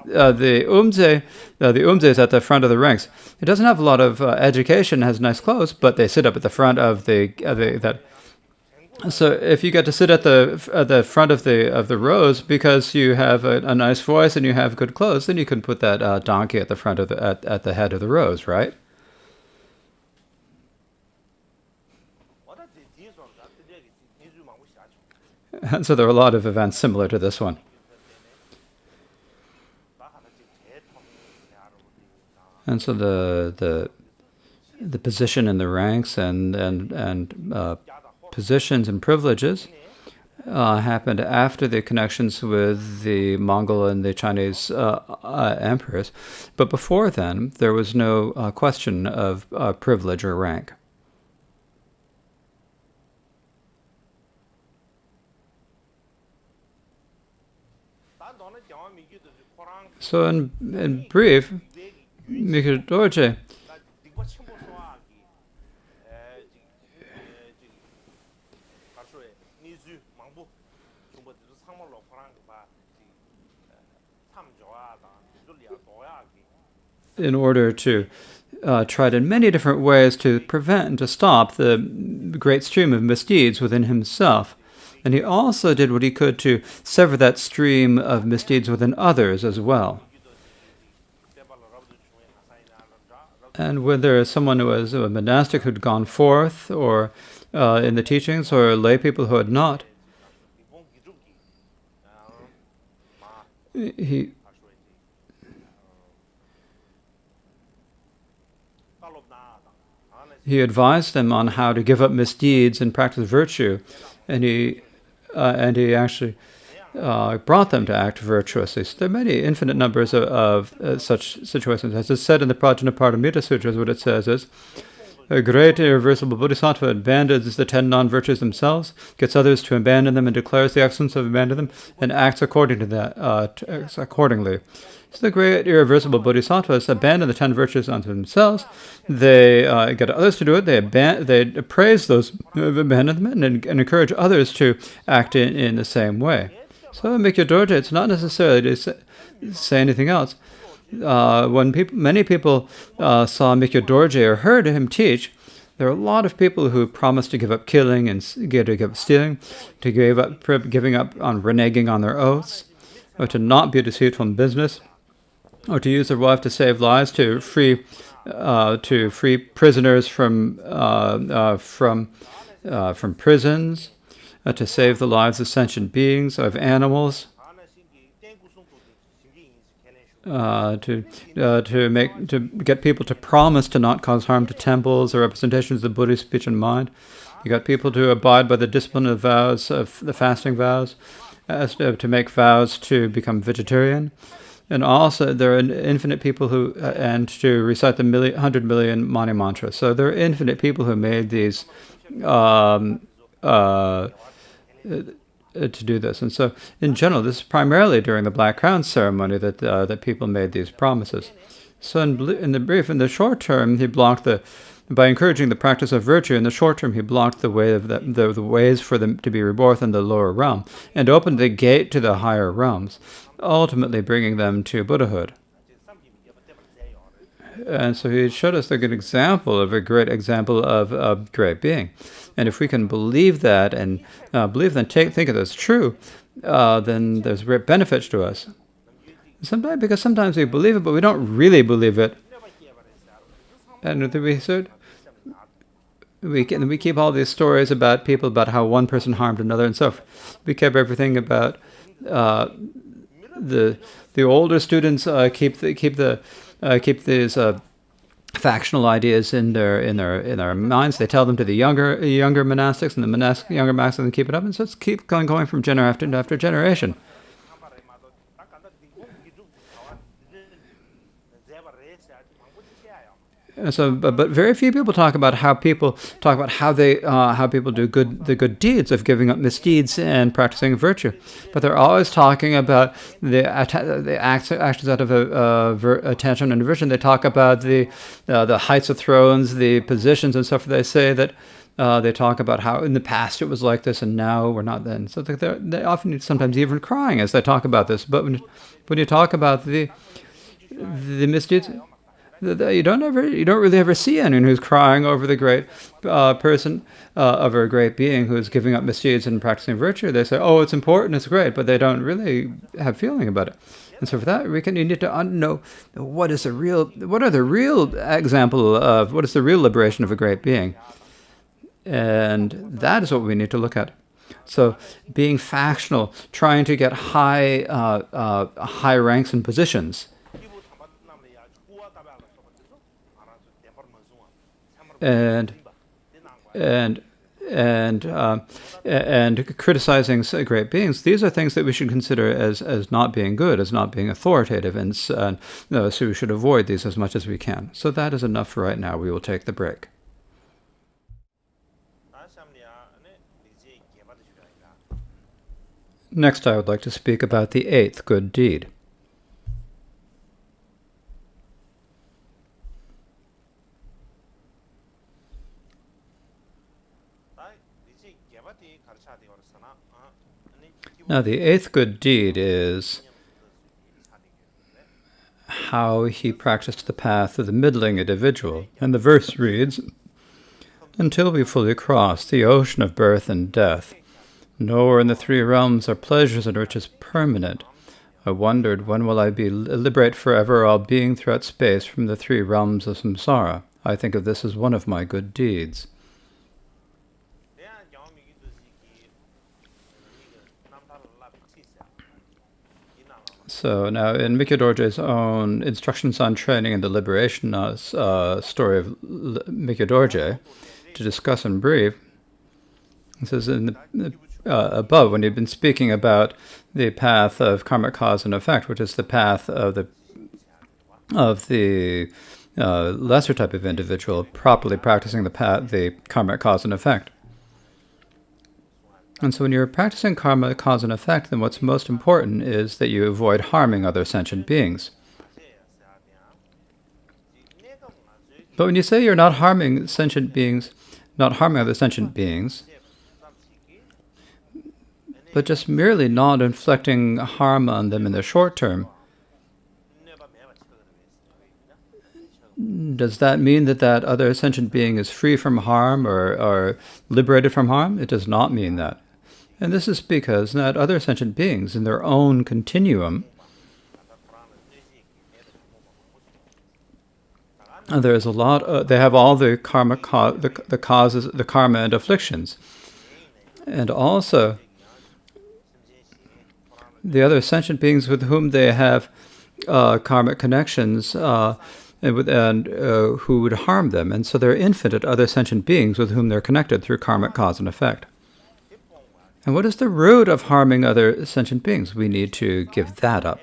umze is at the front of the ranks. It doesn't have a lot of education, has nice clothes, but they sit up at the front of that. So if you get to sit at the front of the rows because you have a nice voice and you have good clothes, then you can put that donkey at the front of at the head of the rows, right? And so there are a lot of events similar to this one. And so the position in the ranks and positions and privileges happened after the connections with the Mongol and the Chinese emperors. But before then, there was no question of privilege or rank. So in brief, Mikhail Dorje in order to tried in many different ways to prevent and to stop the great stream of misdeeds within himself. And he also did what he could to sever that stream of misdeeds within others as well. And when there is someone who was a monastic who'd gone forth, or in the teachings, or lay people who had not, he he advised them on how to give up misdeeds and practice virtue, and he actually brought them to act virtuously. So there are many infinite numbers of such situations. As is said in the Prajnaparamita Sutras, what it says is, a great irreversible bodhisattva abandons the 10 non-virtues themselves, gets others to abandon them, and declares the excellence of abandoning them, and acts according to that, accordingly. So the great irreversible bodhisattvas abandon the 10 virtues unto themselves. They get others to do it. They praise those who have abandoned them and encourage others to act in the same way. So in Mikyo Dorje, it's not necessarily to say anything else. When many people saw Mikyo Dorje or heard him teach, there are a lot of people who promised to give up killing and to give up stealing, to giving up on reneging on their oaths, or to not be deceitful in business, or to use their wife to save lives, to free prisoners from prisons, to save the lives of sentient beings, of animals, to get people to promise to not cause harm to temples or representations of the Buddhist speech and mind. You got people to abide by the discipline of vows, of the fasting vows, to make vows to become vegetarian. And also, there are infinite people who, and to recite the 100 million Mani mantras. So there are infinite people who made these to do this. And so, in general, this is primarily during the Black Crown ceremony that people made these promises. So in the short term, he blocked by encouraging the practice of virtue, in the short term, he blocked the way of the ways for them to be rebirthed in the lower realm, and opened the gate to the higher realms, ultimately bringing them to Buddhahood. And so he showed us a good example of a great being. And if we can believe that and think it as true, then there's great benefits to us. Because sometimes we believe it, but we don't really believe it. And we keep all these stories about people, about how one person harmed another and so forth. We keep everything about the older students keep these factional ideas in their minds. They tell them to the younger monastics, and the younger monastics keep it up, and so it's keep going from generation after generation. So, but very few people talk about how people do the good deeds of giving up misdeeds and practicing virtue. But they're always talking about the actions out of attention and aversion. They talk about the heights of thrones, the positions and stuff. They say that they talk about how in the past it was like this and now we're not then. So they often sometimes even crying as they talk about this. But when you talk about the misdeeds, you don't really ever see anyone who's crying over the great person, over a great being who is giving up misdeeds and practicing virtue. They say, "Oh, it's important, it's great," but they don't really have feeling about it. And so for that, you need to know what is the real liberation of a great being, and that is what we need to look at. So, being factional, trying to get high ranks and positions. And criticizing great beings, these are things that we should consider as not being good, as not being authoritative, and so we should avoid these as much as we can. So that is enough for right now. We will take the break. Next, I would like to speak about the 8th good deed. Now, the 8th good deed is how he practiced the path of the middling individual. And the verse reads, "Until we fully cross the ocean of birth and death, nowhere in the 3 realms are pleasures and riches permanent. I wondered, when will I be liberate forever, all being throughout space from the 3 realms of samsara? I think of this as one of my good deeds." So now in Mikyo Dorje's own Instructions on Training and the Liberation story of Mikyo Dorje, to discuss in brief, it says in above, when he'd been speaking about the path of karmic cause and effect, which is the path of the lesser type of individual properly practicing the karmic cause and effect. And so when you're practicing karma, cause and effect, then what's most important is that you avoid harming other sentient beings. But when you say you're not harming sentient beings, not harming other sentient beings, but just merely not inflicting harm on them in the short term, does that mean that that other sentient being is free from harm or liberated from harm? It does not mean that. And this is because that other sentient beings in their own continuum, there's a lot, they have all the karma, the causes, the karma and afflictions. And also, the other sentient beings with whom they have karmic connections and who would harm them. And so there are infinite other sentient beings with whom they're connected through karmic cause and effect. And what is the root of harming other sentient beings? We need to give that up.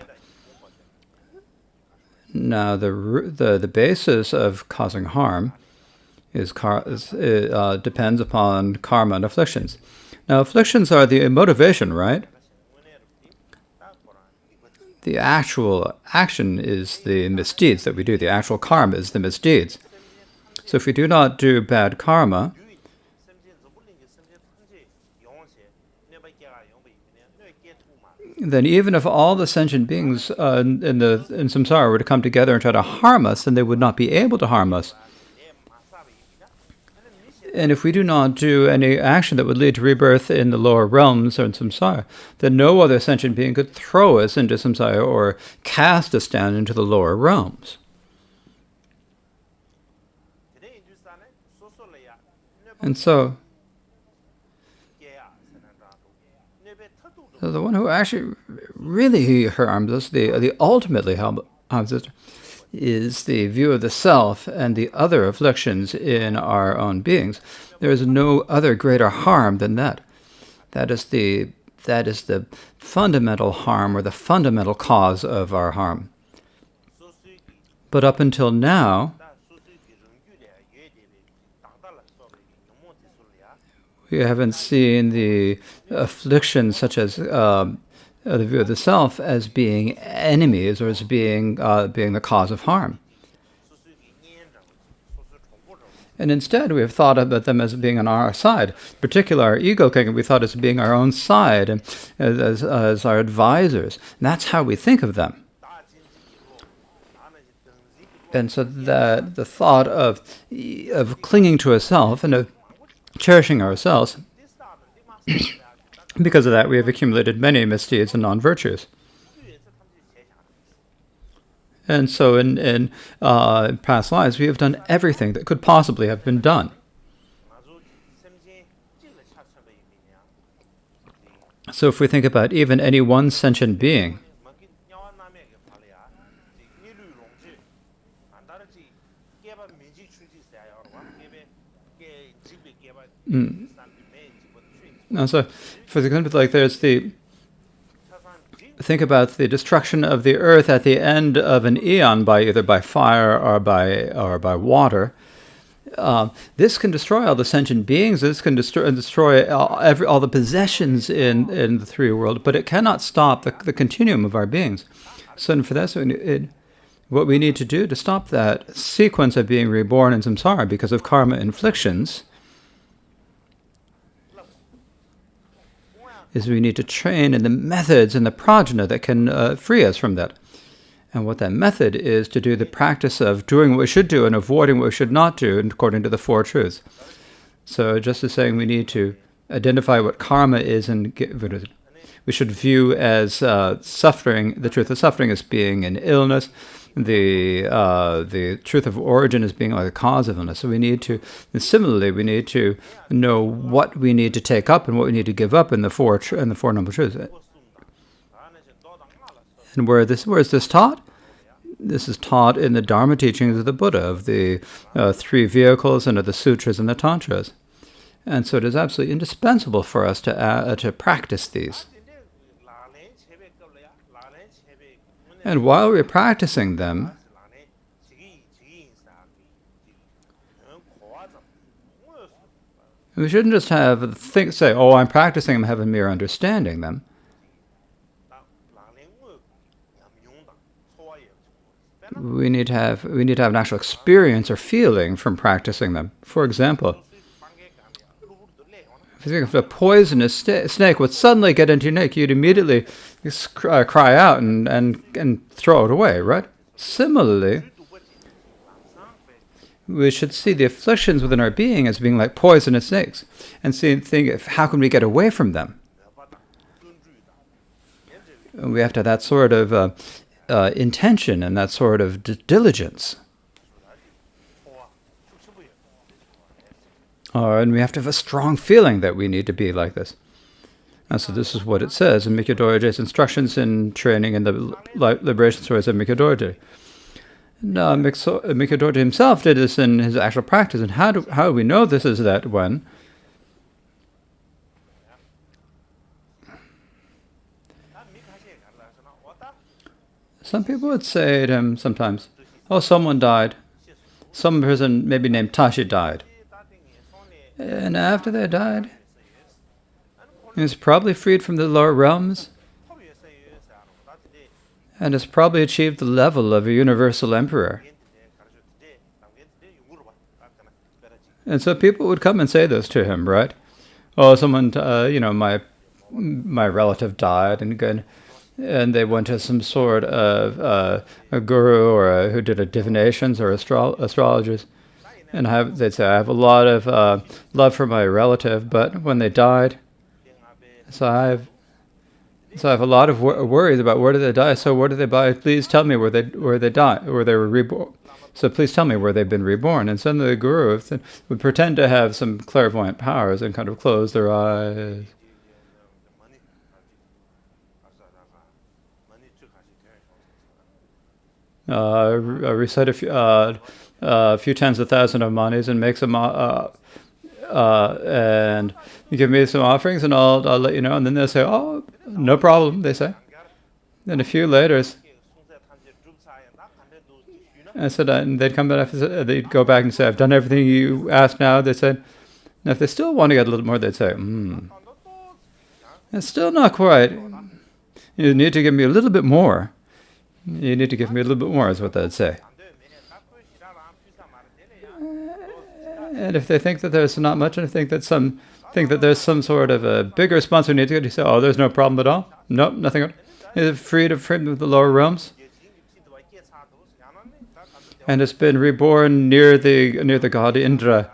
Now, the basis of causing harm depends upon karma and afflictions. Now, afflictions are the motivation, right? The actual action is the misdeeds that we do. The actual karma is the misdeeds. So if we do not do bad karma, then even if all the sentient beings in samsara were to come together and try to harm us, then they would not be able to harm us. And if we do not do any action that would lead to rebirth in the lower realms or in samsara, then no other sentient being could throw us into samsara or cast us down into the lower realms. And so the one who actually really harms us, the ultimately harms us, is the view of the self and the other afflictions in our own beings. There is no other greater harm than that. That is the fundamental harm or the fundamental cause of our harm. But up until now, we haven't seen the afflictions such as the view of the self as being enemies or as being the cause of harm. And instead, we have thought about them as being on our side. Particularly our ego kingdom, we thought as being our own side and as our advisors. And that's how we think of them. And so the thought of clinging to a self and of cherishing ourselves, because of that, we have accumulated many misdeeds and non-virtues. And so in past lives, we have done everything that could possibly have been done. So if we think about even any one sentient being, so for example, like think about the destruction of the earth at the end of an eon by either by fire or by water. This can destroy all the sentient beings. This can destroy all the possessions in the three world, but it cannot stop the continuum of our beings. So for this, what we need to do to stop that sequence of being reborn in samsara because of karma inflictions is we need to train in the methods and the prajna that can free us from that. And what that method is to do the practice of doing what we should do and avoiding what we should not do according to the Four Truths. So just as saying we need to identify what karma is and we should view as suffering, the truth of suffering as being an illness, the truth of origin as being like a cause of illness. So we need to, and similarly, we need to know what we need to take up and what we need to give up in the Four Noble Truths. And where is this taught? This is taught in the Dharma teachings of the Buddha, of the three vehicles and of the sutras and the tantras. And so it is absolutely indispensable for us to practice these. And while we're practicing them, we shouldn't just say, oh, I'm practicing them, have a mere understanding them. We need to have an actual experience or feeling from practicing them. For example, if a poisonous snake would suddenly get into your neck, you'd immediately cry out and throw it away, right? Similarly, we should see the afflictions within our being as being like poisonous snakes, and think, how can we get away from them? And we have to have that sort of intention and that sort of diligence. And we have to have a strong feeling that we need to be like this. And so this is what it says in Mikyo Dorje's instructions in training in the liberation stories of Mikyo Dorje. Mikyo Dorje himself did this in his actual practice. And how do we know this is that when some people would say to him sometimes, oh, someone died. Some person maybe named Tashi died. And after they died, he was probably freed from the lower realms and has probably achieved the level of a universal emperor. And so people would come and say this to him, right? Oh, someone, my relative died, and they went to some sort of a guru or who did divinations or astrologers, and they'd say, I have a lot of love for my relative, but when they died, so I have a lot of worries about where did they die. So where did they die? Please tell me where they died, where they were reborn. So please tell me where they've been reborn. And suddenly the guru would pretend to have some clairvoyant powers and kind of close their eyes. Recite a few tens of thousands of monies and make some and you give me some offerings and I'll let you know. And then they'll say, oh, no problem, they say. Then a few later, and they'd come back, they'd go back and say, I've done everything you asked now. They said, now if they still want to get a little more, they'd say, it's still not quite. You need to give me a little bit more. You need to give me a little bit more, is what they'd say. And if they think that there's not much, and if they think that there's some sort of a bigger response we need to get, you say, oh, there's no problem at all. Nope, nothing. It's freed of the lower realms. And it's been reborn near the god Indra.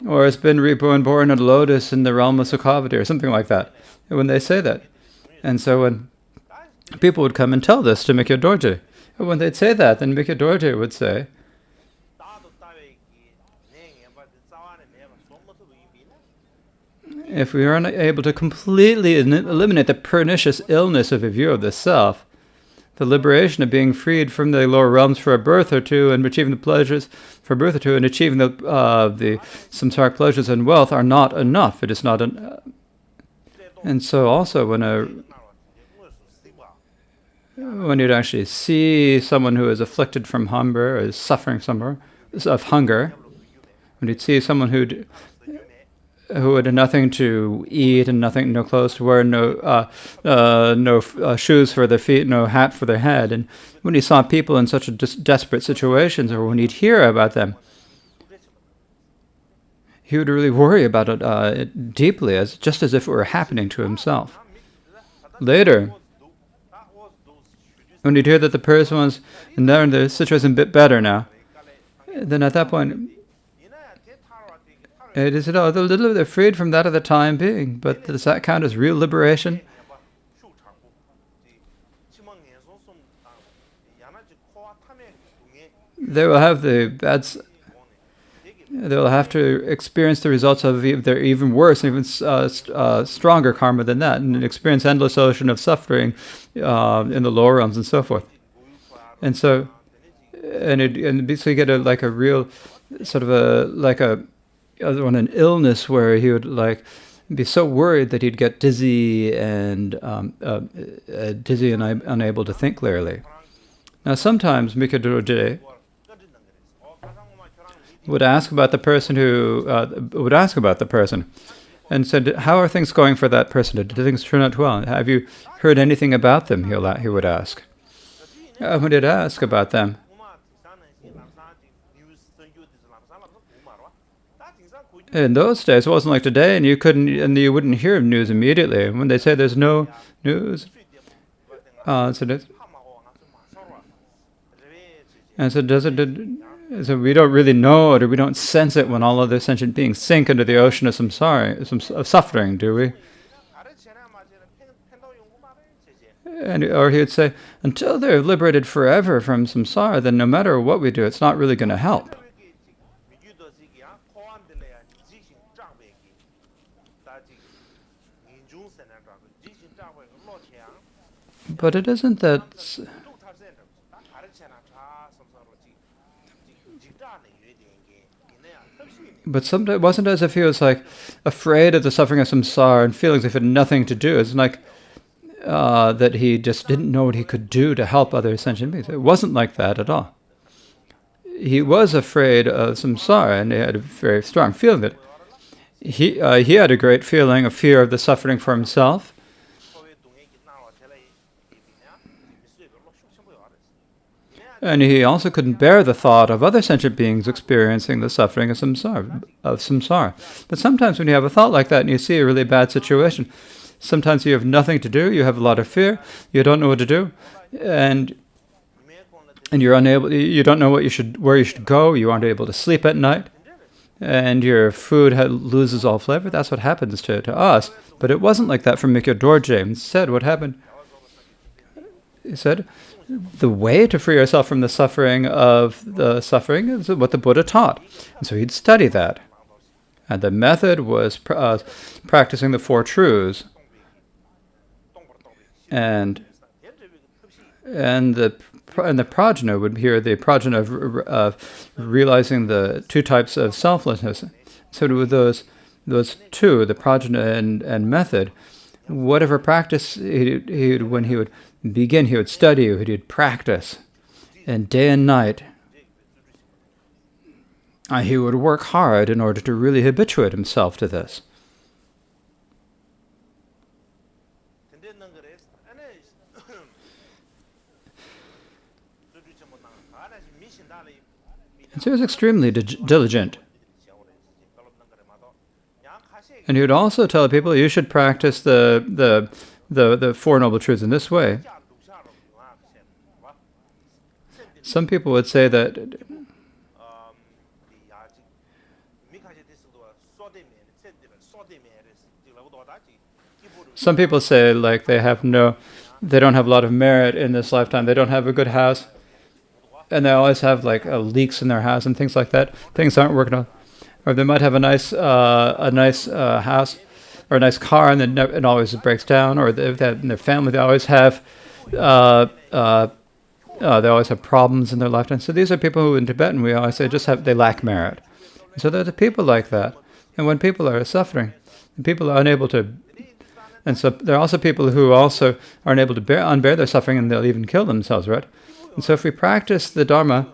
Or it's been born in a lotus in the realm of Sukhavati, or something like that. When they say that. And so when people would come and tell this to Mikyo Dorje, and when they'd say that, then Mikyo Dorje would say, if we are unable to completely eliminate the pernicious illness of a view of the self, the liberation of being freed from the lower realms for a birth or two and achieving the pleasures for a birth or two and achieving the samsaric pleasures and wealth are not enough. It is not and so also when you'd actually see someone who is afflicted from hunger or is suffering of hunger, when you'd see someone who had nothing to eat and no clothes to wear, no shoes for their feet, no hat for their head. And when he saw people in such desperate situations, or when he'd hear about them, he would really worry about it deeply, just as if it were happening to himself. Later, when he'd hear that the person was in their situation a bit better now, then at that point, it is they're freed from that at the time being, but does that count as real liberation? They will have the bad. they'll have to experience the results of their even worse, even stronger karma than that, and experience endless ocean of suffering in the lower realms and so forth. And so, so you get a real sort of an illness where he would be so worried that he'd get dizzy and unable to think clearly. Now, sometimes Mikyo Dorje would ask about the person and said, "How are things going for that person? Did things turn out well? Have you heard anything about them?" He would ask. When he'd ask about them, in those days, it wasn't like today, and you wouldn't hear news immediately. When they say there's no news, so we don't really know it, or we don't sense it when all other sentient beings sink into the ocean of samsara, of suffering, do we? Or he would say, until they're liberated forever from samsara, then no matter what we do, it's not really going to help. But it isn't that. But sometimes it wasn't as if he was afraid of the suffering of samsara and feeling as if it had nothing to do. It's like that he just didn't know what he could do to help other sentient beings. It wasn't like that at all. He was afraid of samsara, and he had a very strong feeling that he had a great feeling of fear of the suffering for himself. And he also couldn't bear the thought of other sentient beings experiencing the suffering of samsara. But sometimes when you have a thought like that and you see a really bad situation, sometimes you have nothing to do, you have a lot of fear, you don't know what to do, and you're unable, you don't know where you should go, you aren't able to sleep at night, and your food loses all flavor. That's what happens to us. But it wasn't like that for Mikyo Dorje. Instead, what happened? He said, the way to free yourself from the suffering is what the Buddha taught. And so he'd study that. And the method was practicing the Four Truths. And the prajna would hear the prajna of realizing the two types of selflessness. So with those two, the prajna and method, whatever practice when he would begin, he would study, he would practice, and day and night he would work hard in order to really habituate himself to this. And so he was extremely diligent. And he would also tell people, you should practice the Four Noble Truths in this way. Some people would say that they don't have a lot of merit in this lifetime. They don't have a good house, and they always have leaks in their house and things like that. Things aren't working out. Or they might have a nice house or a nice car, and then it always breaks down. Or in their family, they always have problems in their lifetime. So these are people who, in Tibetan, we always say they lack merit. And so there's people like that. And when people are suffering, and people are unable to, and so there are also people who also are unable to unbear their suffering, and they'll even kill themselves, right? And so if we practice the Dharma,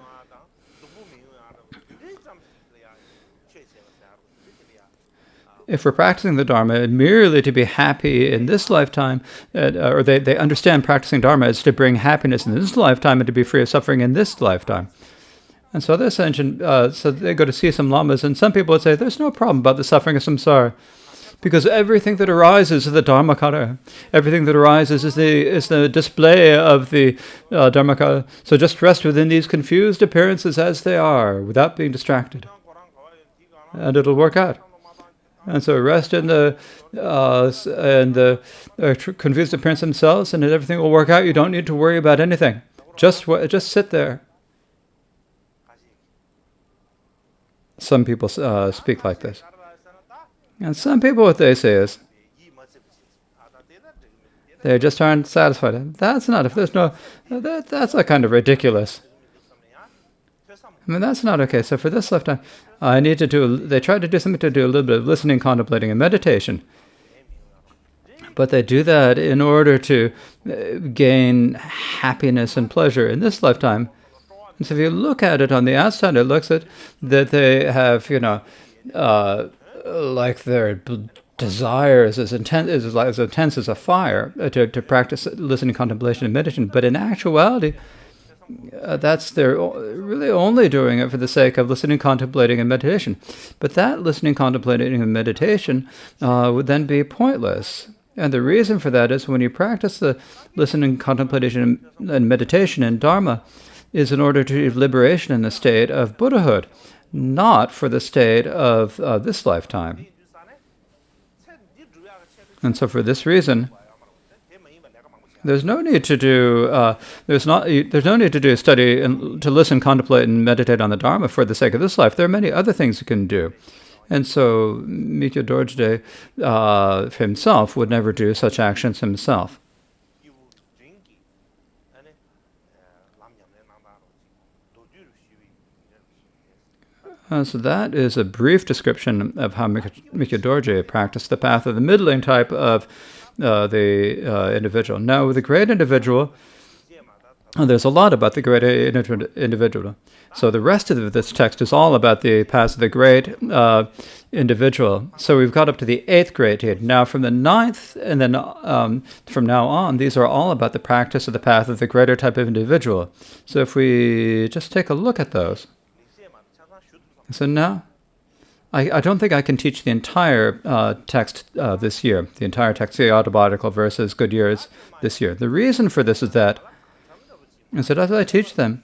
if we're practicing the Dharma merely to be happy in this lifetime, or they understand practicing Dharma is to bring happiness in this lifetime and to be free of suffering in this lifetime. And so this ancient, so they go to see some lamas, and some people would say, there's no problem about the suffering of samsara, because everything that arises is the Dharmakaya. Everything that arises is the display of the Dharmakaya. So just rest within these confused appearances as they are, without being distracted. And it'll work out. And so rest in the confused appearance themselves, and everything will work out. You don't need to worry about anything. Just sit there. Some people speak like this. And some people, what they say is, they just aren't satisfied. That's not, if there's no, that's a kind of ridiculous. I mean, that's not okay. So for this lifetime, I need to do, they try to do something to do a little bit of listening, contemplating, and meditation. But they do that in order to gain happiness and pleasure in this lifetime. And so if you look at it on the outside, it looks at that they have, like their desires as intense as a fire to practice listening, contemplation, and meditation. But in actuality, they're really only doing it for the sake of listening, contemplating, and meditation. But that listening, contemplating, and meditation would then be pointless. And the reason for that is when you practice the listening, contemplation, and meditation in Dharma is in order to achieve liberation in the state of Buddhahood, not for the state of this lifetime. And so for this reason, there's no need to do there's no need to do study and to listen, contemplate, and meditate on the Dharma for the sake of this life. There are many other things you can do. And so Mikyo Dorje himself would never do such actions himself. So that is a brief description of how Mikyo Dorje practiced the path of the middling type of the individual. Now, with the great individual, there's a lot about the great individual. So the rest of this text is all about the path of the great individual. So we've got up to the 8th grade. Now from the 9th, and then from now on, these are all about the practice of the path of the greater type of individual. So if we just take a look at those. So now, I don't think I can teach the entire text this year, the entire text, the autobiographical verses, good years this year. The reason for this is that as I teach them,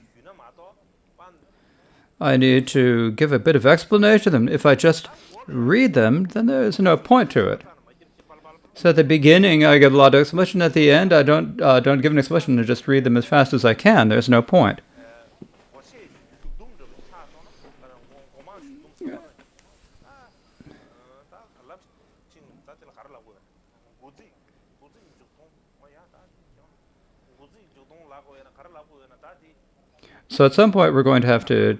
I need to give a bit of explanation to them. If I just read them, then there's no point to it. So at the beginning, I give a lot of explanation. At the end, I don't give an explanation and just read them as fast as I can. There's no point. So at some point, we're going to have to.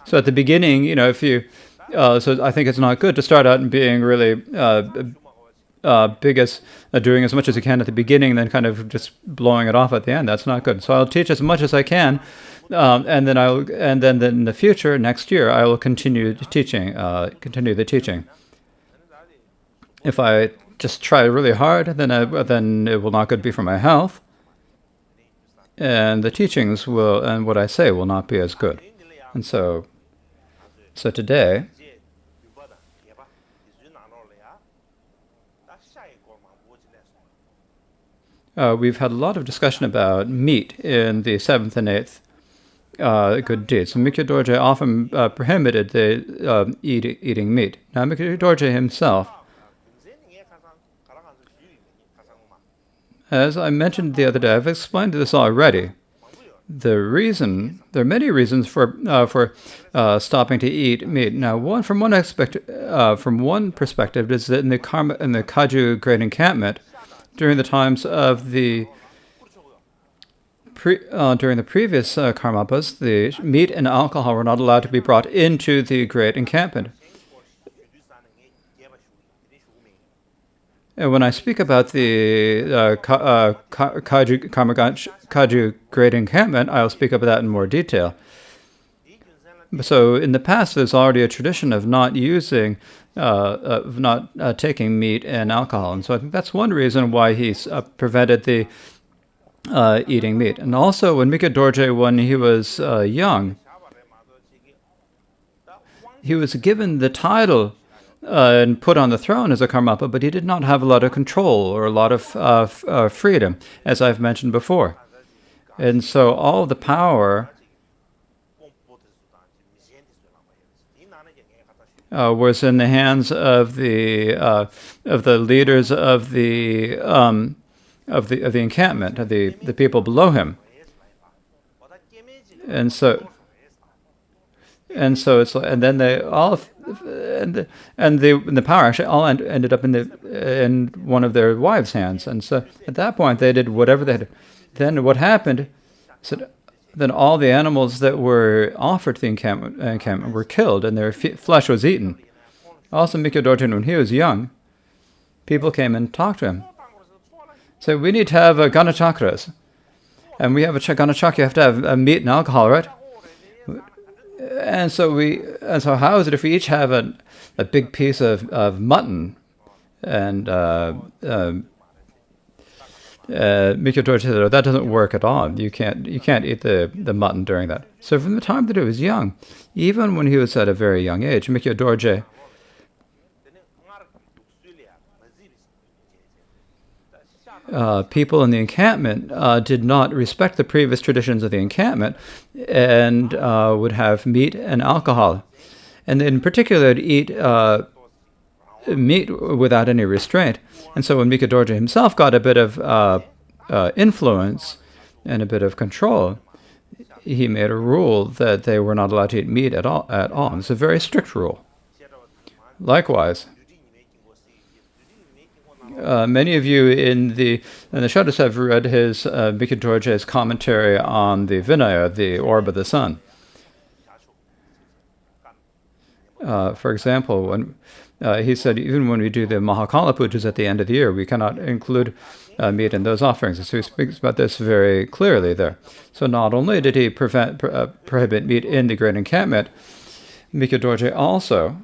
So at the beginning, if you, so I think it's not good to start out and being really doing as much as you can at the beginning, then kind of just blowing it off at the end. That's not good. So I'll teach as much as I can, and then in the future, next year, I will continue the teaching. If I just try really hard, then it will not be for my health, and the teachings and what I say will not be as good. And so today, we've had a lot of discussion about meat in the 7th and 8th good deeds. So Mikyo Dorje often prohibited the eating meat. Now Mikyo Dorje himself, as I mentioned the other day, I've explained this already. There are many reasons for stopping to eat meat. Now, from one perspective, is that in the Kaju Great Encampment, during the times of during the previous Karmapas, the meat and alcohol were not allowed to be brought into the Great Encampment. And when I speak about the Kaju Great Encampment, I'll speak about that in more detail. So in the past, there's already a tradition of not taking meat and alcohol. And so I think that's one reason why he's prevented the eating meat. And also, when Mikyo Dorje, when he was young, he was given the title and put on the throne as a Karmapa, but he did not have a lot of control or a lot of freedom, as I've mentioned before. And so all the power was in the hands of the leaders of the encampment, of the people below him. And so it's like, and then they all and the power actually all ended up in one of their wives' hands. And so at that point they did whatever they had. Then what happened? So then all the animals that were offered to the encampment were killed, and their flesh was eaten. Also, Mikyo Dorjin, when he was young, people came and talked to him. So we need to have ganachakras. And we have a ganachakra, you have to have meat and alcohol, right? And so how is it if we each have a big piece of mutton? And Mikyo Dorjin said, that doesn't work at all. You can't eat the mutton during that. So from the time that he was young, even when he was at a very young age, Mikyo Dorje people in the encampment did not respect the previous traditions of the encampment and would have meat and alcohol. And in particular, they'd eat meat without any restraint. And so when Mikyo Dorje himself got a bit of influence and a bit of control, he made a rule that they were not allowed to eat meat at all. It's a very strict rule. Likewise, many of you in the Shadows have read his Mikyo Dorje's commentary on the Vinaya, the orb of the sun. For example, when he said, even when we do the Mahakala pujas at the end of the year, we cannot include meat in those offerings. So he speaks about this very clearly there. So not only did he prohibit meat in the great encampment, Mikyo Dorje also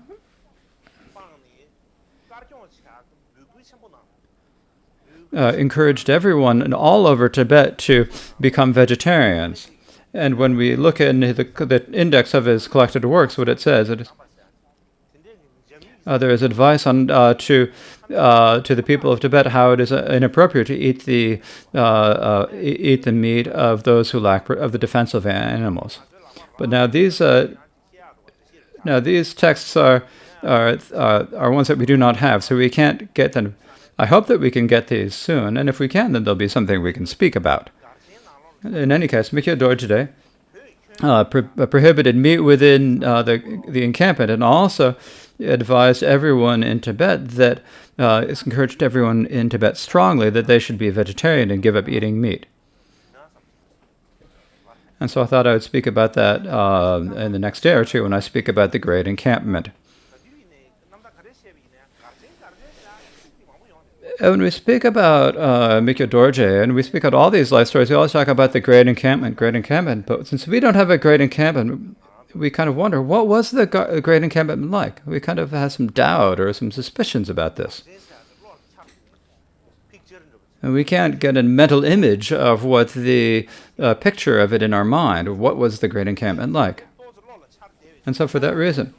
encouraged everyone all over Tibet to become vegetarians. And when we look at the index of his collected works, what it says, there is advice on to the people of Tibet how it is inappropriate to eat the meat of those who lack of the defensive animals. But now these texts are ones that we do not have, so we can't get them. I hope that we can get these soon, and if we can, then there'll be something we can speak about. In any case, Mikyo Dorje prohibited meat within the encampment, and also advised everyone in Tibet that it's encouraged everyone in Tibet strongly that they should be a vegetarian and give up eating meat. And so I thought I would speak about that in the next day or two when I speak about the Great Encampment. When we speak about Mikyo Dorje, and we speak about all these life stories, we always talk about the Great Encampment. But since we don't have a Great Encampment, we kind of wonder, what was the Great Encampment like? We kind of have some doubt or some suspicions about this. And we can't get a mental image of what the picture of it in our mind. What was the Great Encampment like? And so for that reason,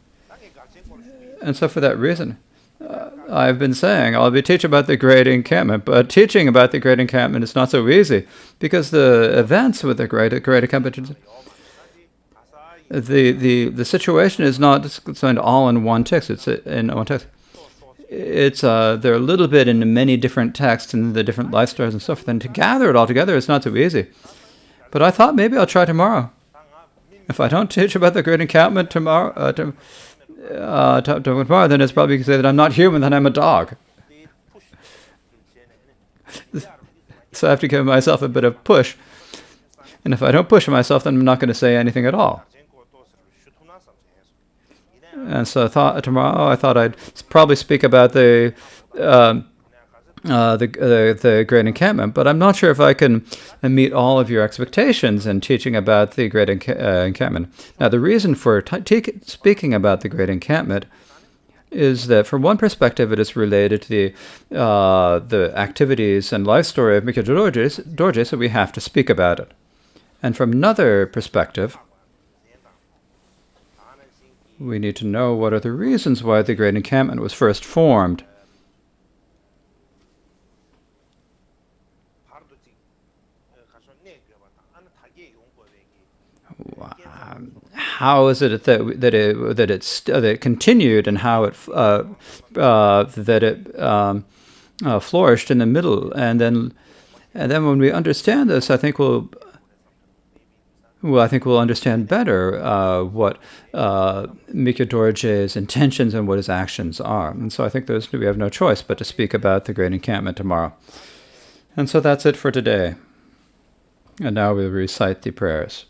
I've been saying I'll be teaching about the Great Encampment, but teaching about the Great Encampment is not so easy because the events with the Great Encampment, the situation is not contained all in one text. It's in one text. It's they're a little bit in many different texts and the different life stories and stuff. Then to gather it all together, it's not so easy. But I thought maybe I'll try tomorrow. If I don't teach about the Great Encampment tomorrow, tomorrow, then it's probably because that I'm not human, then I'm a dog. So I have to give myself a bit of push. And if I don't push myself, then I'm not going to say anything at all. And so tomorrow I thought I'd probably speak about the Great Encampment, but I'm not sure if I can meet all of your expectations in teaching about the Great Encampment. Now, the reason for speaking about the Great Encampment is that, from one perspective, it is related to the activities and life story of Mikyo Dorje, so we have to speak about it. And from another perspective, we need to know what are the reasons why the Great Encampment was first formed. How is it that it continued, and how it flourished in the middle, and then when we understand this, I think we'll well, I think we'll understand better what Mikyo Dorje's intentions and what his actions are. And so I think we have no choice but to speak about the Great Encampment tomorrow. And so that's it for today. And now we'll recite the prayers.